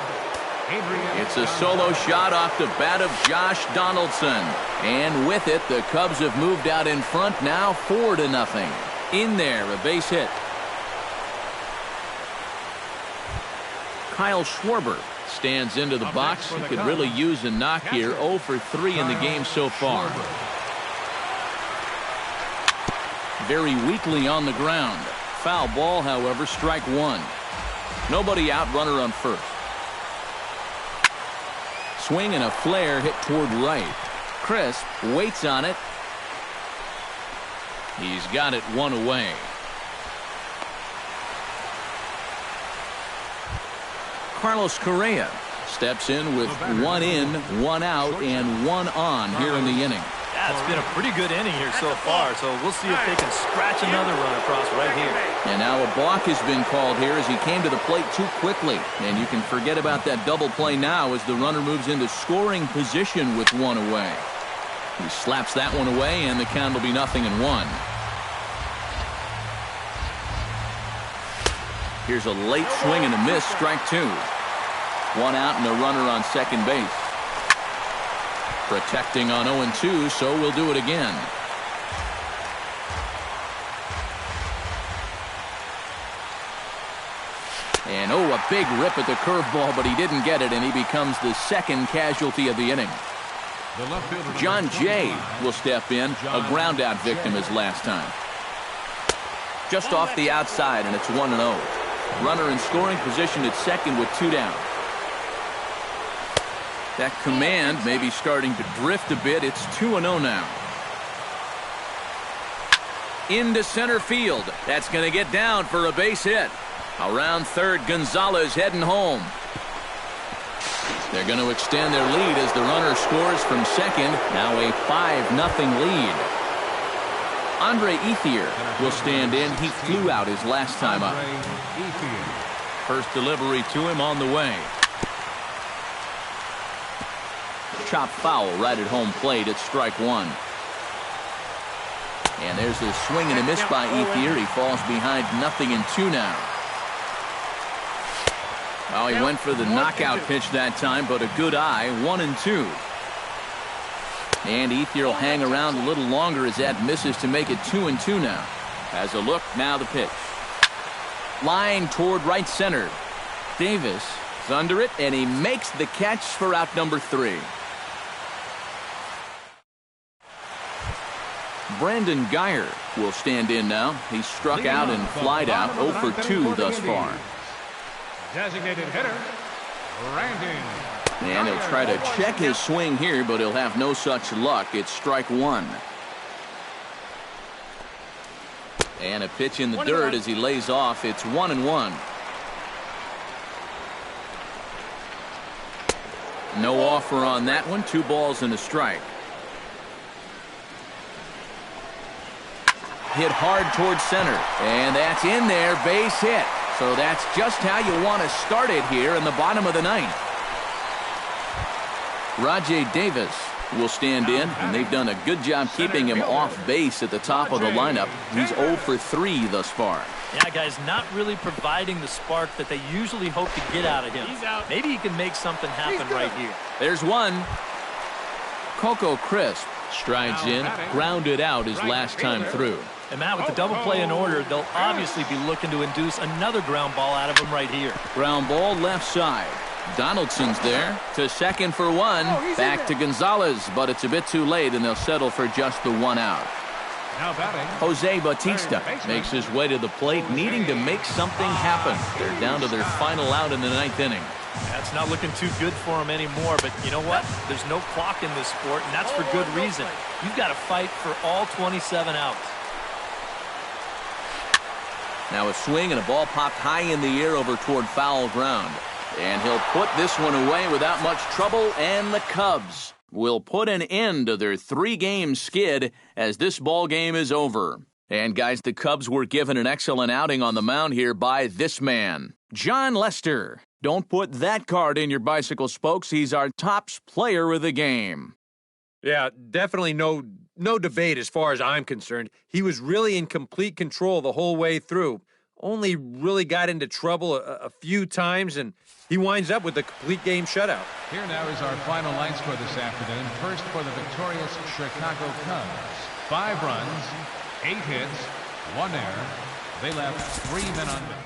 It's a solo shot off the bat of Josh Donaldson. And with it, the Cubs have moved out in front now 4-0. In there, a base hit. Kyle Schwarber stands into the box. He could really use a knock here. 0 for 3 in the game so far. Very weakly on the ground. Foul ball, however, strike 1. Nobody out, runner on first. Swing and a flare hit toward right. Crisp waits on it. He's got it 1 away. Carlos Correa steps in with 1 in, 1 out, and 1 on here in the inning. Yeah, it's been a pretty good inning here so far, so we'll see if they can scratch another run across right here. And now a balk has been called here as he came to the plate too quickly. And you can forget about that double play now as the runner moves into scoring position with 1 away. He slaps that one away, and the count will be 0-1. Here's a late swing and a miss, strike 2. 1 out and a runner on second base. Protecting on 0-2, so we'll do it again. And a big rip at the curveball, but he didn't get it, and he becomes the second casualty of the inning. John Jay will step in, a ground out victim as last time. Just off the outside, and it's 1-0. Runner in scoring position at second with 2 down. That command may be starting to drift a bit. It's 2-0 now. into center field. That's going to get down for a base hit. Around third, Gonzalez heading home. They're going to extend their lead as the runner scores from second. Now a 5-0 lead. Andre Ethier will stand in. He flew out his last time up. First delivery to him on the way. Chop foul right at home plate. It's strike one. And there's a swing and a miss by Ethier. He falls behind 0-2 now. Oh, he went for the knockout pitch that time, but a good eye. 1-2. And Ethier will hang around a little longer as that misses to make it 2-2 now. Has a look, now the pitch. Line toward right center. Davis is under it, and he makes the catch for out number 3. Brandon Geyer will stand in now. He's struck out and flied out 0 for 2 thus far. Designated hitter, Brandon. And he'll try to check his swing here, but he'll have no such luck. It's strike one. And a pitch in the dirt as he lays off. It's 1-1. No offer on that one. 2 balls and a strike. Hit hard towards center. And that's in there. Base hit. So that's just how you want to start it here in the bottom of the ninth. Rajay Davis will stand in, and they've done a good job keeping him off base at the top of the lineup. He's 0 for 3 thus far. Yeah, guys, not really providing the spark that they usually hope to get out of him. Maybe he can make something happen right here. There's one. Coco Crisp strides in, grounded out his last time through. And Matt, with the double play in order, they'll obviously be looking to induce another ground ball out of him right here. Ground ball left side. Donaldson's there to second for 1. Back to Gonzalez, but it's a bit too late, and they'll settle for just the 1 out. Now batting, Jose Bautista makes his way to the plate, needing to make something happen. They're down to their final out in the 9th inning. That's not looking too good for him anymore, but you know what? There's no clock in this sport, and that's for good reason. You've got to fight for all 27 outs. Now a swing and a ball popped high in the air over toward foul ground. And he'll put this one away without much trouble, and the Cubs will put an end to their 3-game skid as this ball game is over. And guys, the Cubs were given an excellent outing on the mound here by this man, John Lester. Don't put that card in your bicycle spokes. He's our top player of the game. Yeah, definitely no debate as far as I'm concerned. He was really in complete control the whole way through. Only really got into trouble a few times, and he winds up with a complete game shutout. Here now is our final line score this afternoon. First for the victorious Chicago Cubs. 5 runs, 8 hits, 1 error. They left 3 men on base.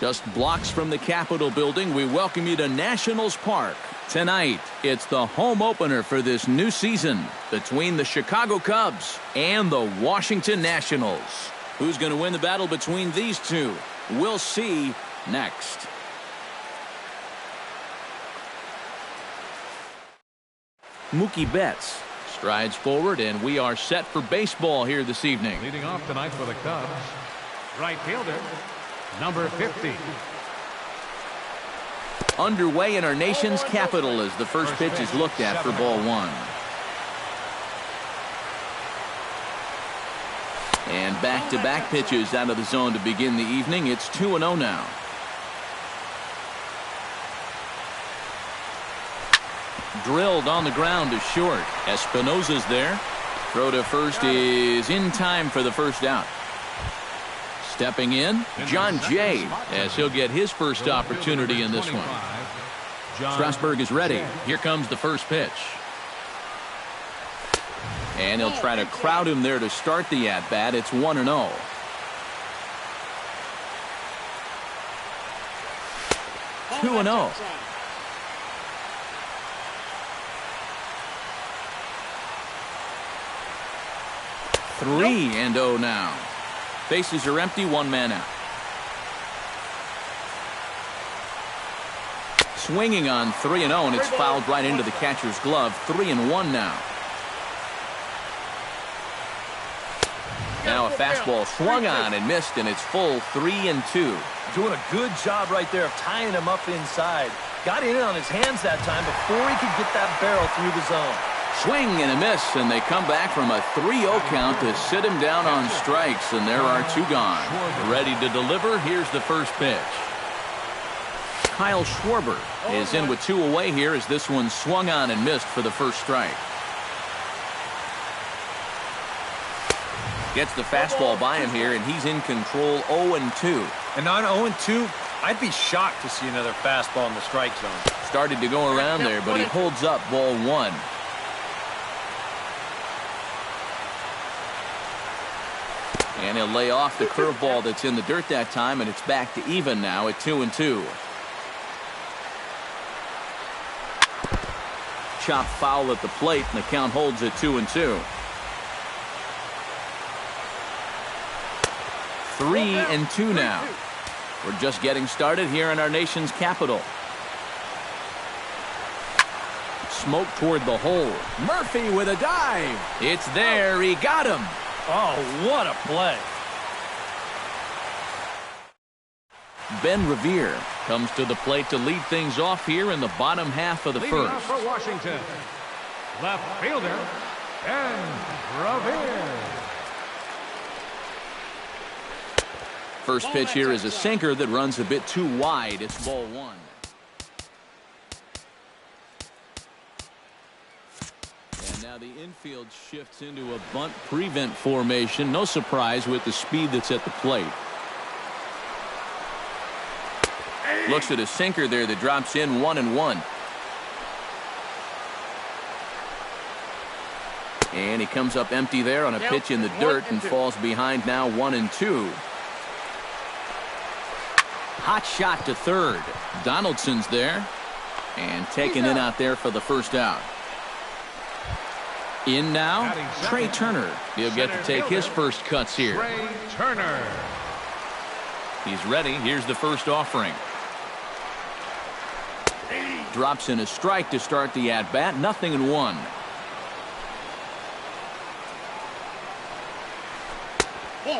Just blocks from the Capitol building, we welcome you to Nationals Park. Tonight, it's the home opener for this new season between the Chicago Cubs and the Washington Nationals. Who's going to win the battle between these two? We'll see next. Mookie Betts strides forward, and we are set for baseball here this evening. Leading off tonight for the Cubs, right fielder, number 50. Underway in our nation's capital as the first pitch is looked at for ball one. And back-to-back pitches out of the zone to begin the evening. It's 2-0 now. Drilled on the ground to short. Espinosa's there. Throw to first is in time for the first out. Stepping in, John Jay, as he'll get his first opportunity in this one. Strasburg is ready. Here comes the first pitch. And he'll try to crowd him there to start the at-bat. It's 1-0. Two and 0. Three and 0 now. Bases are empty, one man out. Swinging on 3-0, and it's fouled right into the catcher's glove. 3-1 now. Now a fastball swung on and missed, and it's full 3-2. Doing a good job right there of tying him up inside. Got in on his hands that time before he could get that barrel through the zone. Swing and a miss, and they come back from a 3-0 count to sit him down on strikes, and there are two gone. Ready to deliver, here's the first pitch. Kyle Schwarber is in with two away here as this one swung on and missed for the first strike. Gets the fastball by him here, and he's in control 0-2. And on 0-2, I'd be shocked to see another fastball in the strike zone. Started to go around there, but he holds up ball one. And he'll lay off the curveball that's in the dirt that time, and it's back to even now at 2-2. Chop foul at the plate, and the count holds at 2-2. 3-2 now. We're just getting started here in our nation's capital. Smoke toward the hole. Murphy with a dive. It's there. He got him. Oh, what a play. Ben Revere comes to the plate to lead things off here in the bottom half of the Leading first. off for Washington, left fielder, Ben Revere. First pitch here is a sinker that runs a bit too wide. It's ball one. And now the infield shifts into a bunt prevent formation. No surprise with the speed that's at the plate. Looks at a sinker there that drops in 1-1. And he comes up empty there on a pitch in the dirt and falls behind now 1-2. Hot shot to third. Donaldson's there and taken in out there for the first out. In now, Trey Turner. He'll get to take his first cuts here. Trey Turner. He's ready. Here's the first offering. Drops in a strike to start the at-bat. 0-1.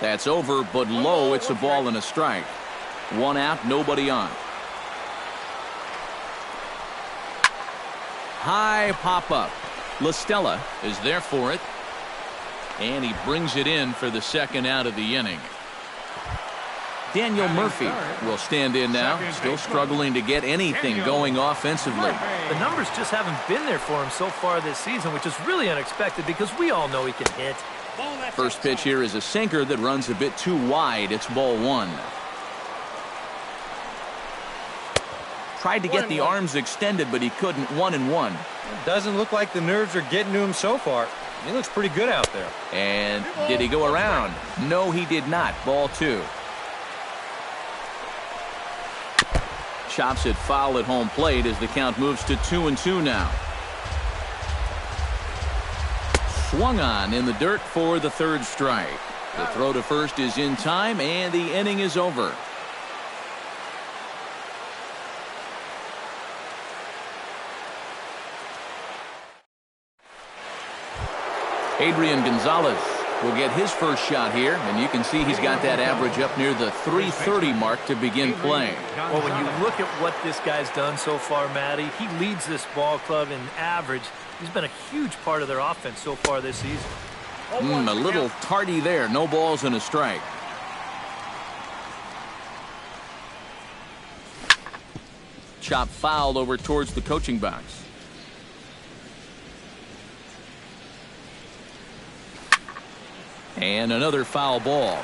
That's over, but low. It's a ball and a strike. One out, nobody on. High pop-up. LaStella is there for it. And he brings it in for the second out of the inning. Daniel Murphy will stand in now, still struggling to get anything going offensively. The numbers just haven't been there for him so far this season, which is really unexpected because we all know he can hit. First pitch here is a sinker that runs a bit too wide. It's ball one. Tried to get the arms extended, but he couldn't. 1-1. It doesn't look like the nerves are getting to him so far. He looks pretty good out there. And did he go around? No, he did not. Ball two. chops it foul at home plate as the count moves to 2-2 now. Swung on in the dirt for the third strike. The throw to first is in time, and the inning is over. Adrian Gonzalez will get his first shot here, and you can see he's got that average up near the .330 mark to begin play. Well, when you look at what this guy's done so far, Matty, he leads this ball club in average. He's been a huge part of their offense so far this season. A little tardy there. No balls and a strike. Chop foul over towards the coaching box. And another foul ball.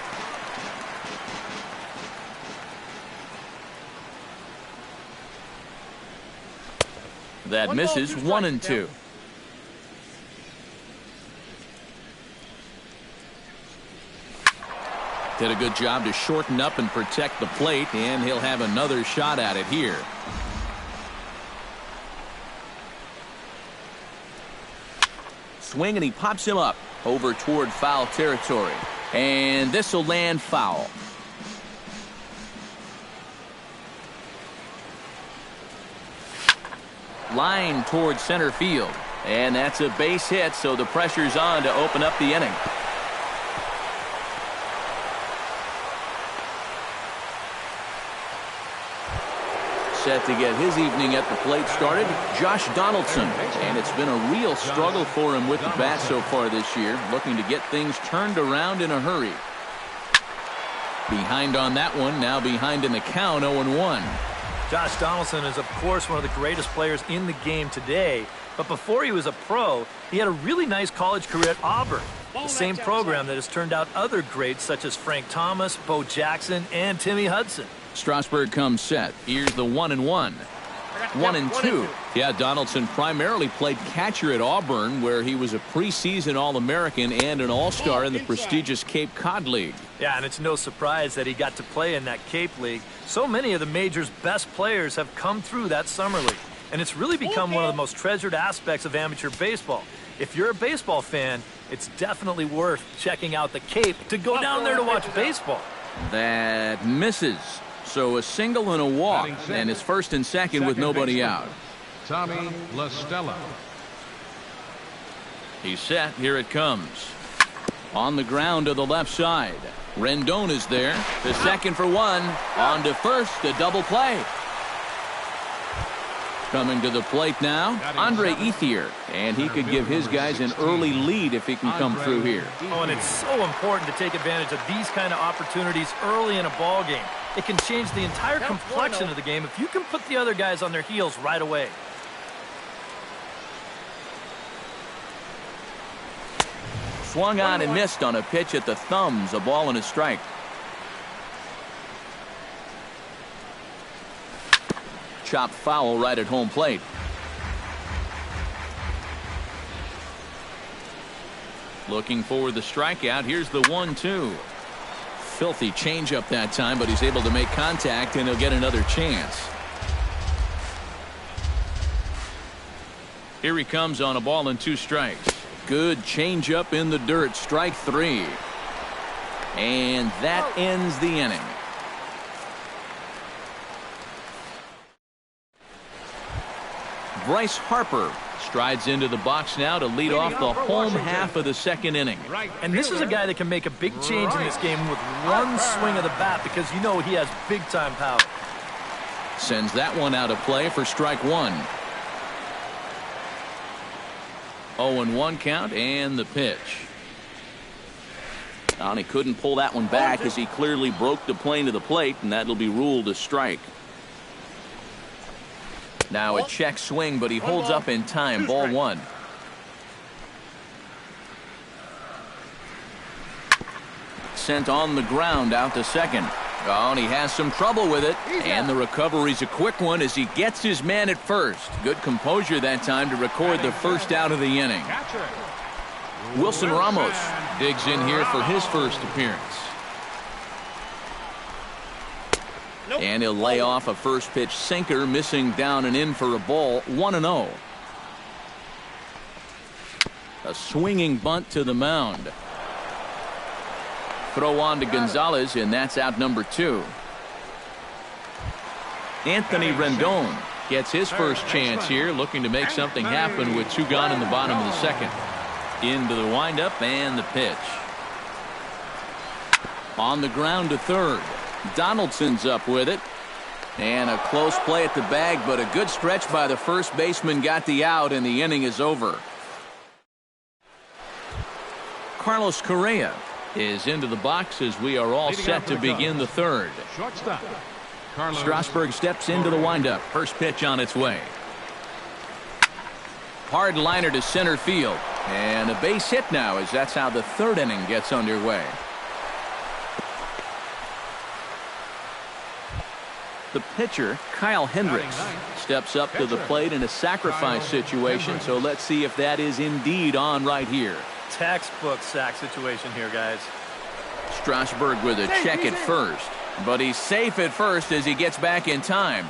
That misses. 1-2. Did a good job to shorten up and protect the plate, and he'll have another shot at it here. Swing, and he pops him up over toward foul territory. And this will land foul. Line toward center field. And that's a base hit, so the pressure's on to open up the inning. Set to get his evening at the plate started, Josh Donaldson. And it's been a real struggle for him with the bat so far this year, looking to get things turned around in a hurry. Behind on that one, now behind in the count, 0-1. Josh Donaldson is, of course, one of the greatest players in the game today. But before he was a pro, he had a really nice college career at Auburn. The same program that has turned out other greats such as Frank Thomas, Bo Jackson, and Timmy Hudson. Strasburg comes set. Here's the 1-1. 1-2. Yeah, Donaldson primarily played catcher at Auburn, where he was a preseason All-American and an All-Star in the prestigious Cape Cod League. Yeah, and it's no surprise that he got to play in that Cape League. So many of the major's best players have come through that summer league. And it's really become one of the most treasured aspects of amateur baseball. If you're a baseball fan, it's definitely worth checking out the Cape to go down there to watch baseball. That misses. So a single and a walk, and it's first and second with nobody out. Tommy La Stella. He's set. Here it comes. On the ground to the left side. Rendon is there. The second for one. On to first. A double play. Coming to the plate now, Andre Ethier. And he could give his guys an early lead if he can come through here. Oh, and it's so important to take advantage of these kind of opportunities early in a ball game. It can change the entire complexion of the game if you can put the other guys on their heels right away. Swung on and missed on a pitch at the thumbs. A ball and a strike. Chopped foul right at home plate. Looking for the strikeout. Here's the 1-2. Filthy changeup that time, but he's able to make contact, and he'll get another chance. Here he comes on a ball and 2 strikes. Good changeup in the dirt. Strike 3. And that ends the inning. Bryce Harper strides into the box now to lead off the home half of the second inning. And this is a guy that can make a big change in this game with one swing of the bat, because you know he has big-time power. Sends that one out of play for strike 1. 0-1 count, and the pitch. And he couldn't pull that one back as he clearly broke the plane to the plate, and that'll be ruled a strike. Now a check swing, but he holds up in time. Ball 1. Sent on the ground out to second. Oh, and he has some trouble with it. And the recovery's a quick one as he gets his man at first. Good composure that time to record the first out of the inning. Wilson Ramos digs in here for his first appearance. And he'll lay off a first pitch sinker, missing down and in for a ball. 1-0. A swinging bunt to the mound. Throw on to Gonzalez, and that's out number 2. Anthony Rendon gets his first chance here, looking to make something happen with 2 gone in the bottom of the second. Into the windup and the pitch. On the ground to third. Donaldson's up with it. And a close play at the bag, but a good stretch by the first baseman got the out, and the inning is over. Carlos Correa is into the box as we are all set to begin the third. Shortstop. Strasburg steps into the windup. First pitch on its way. Hard liner to center field. And a base hit now, as that's how the third inning gets underway. The pitcher, Kyle Hendricks, steps up to the plate in a sacrifice situation, so let's see if that is indeed on right here. Textbook sack situation here, guys. Strasburg with a check at first, but he's safe at first as he gets back in time.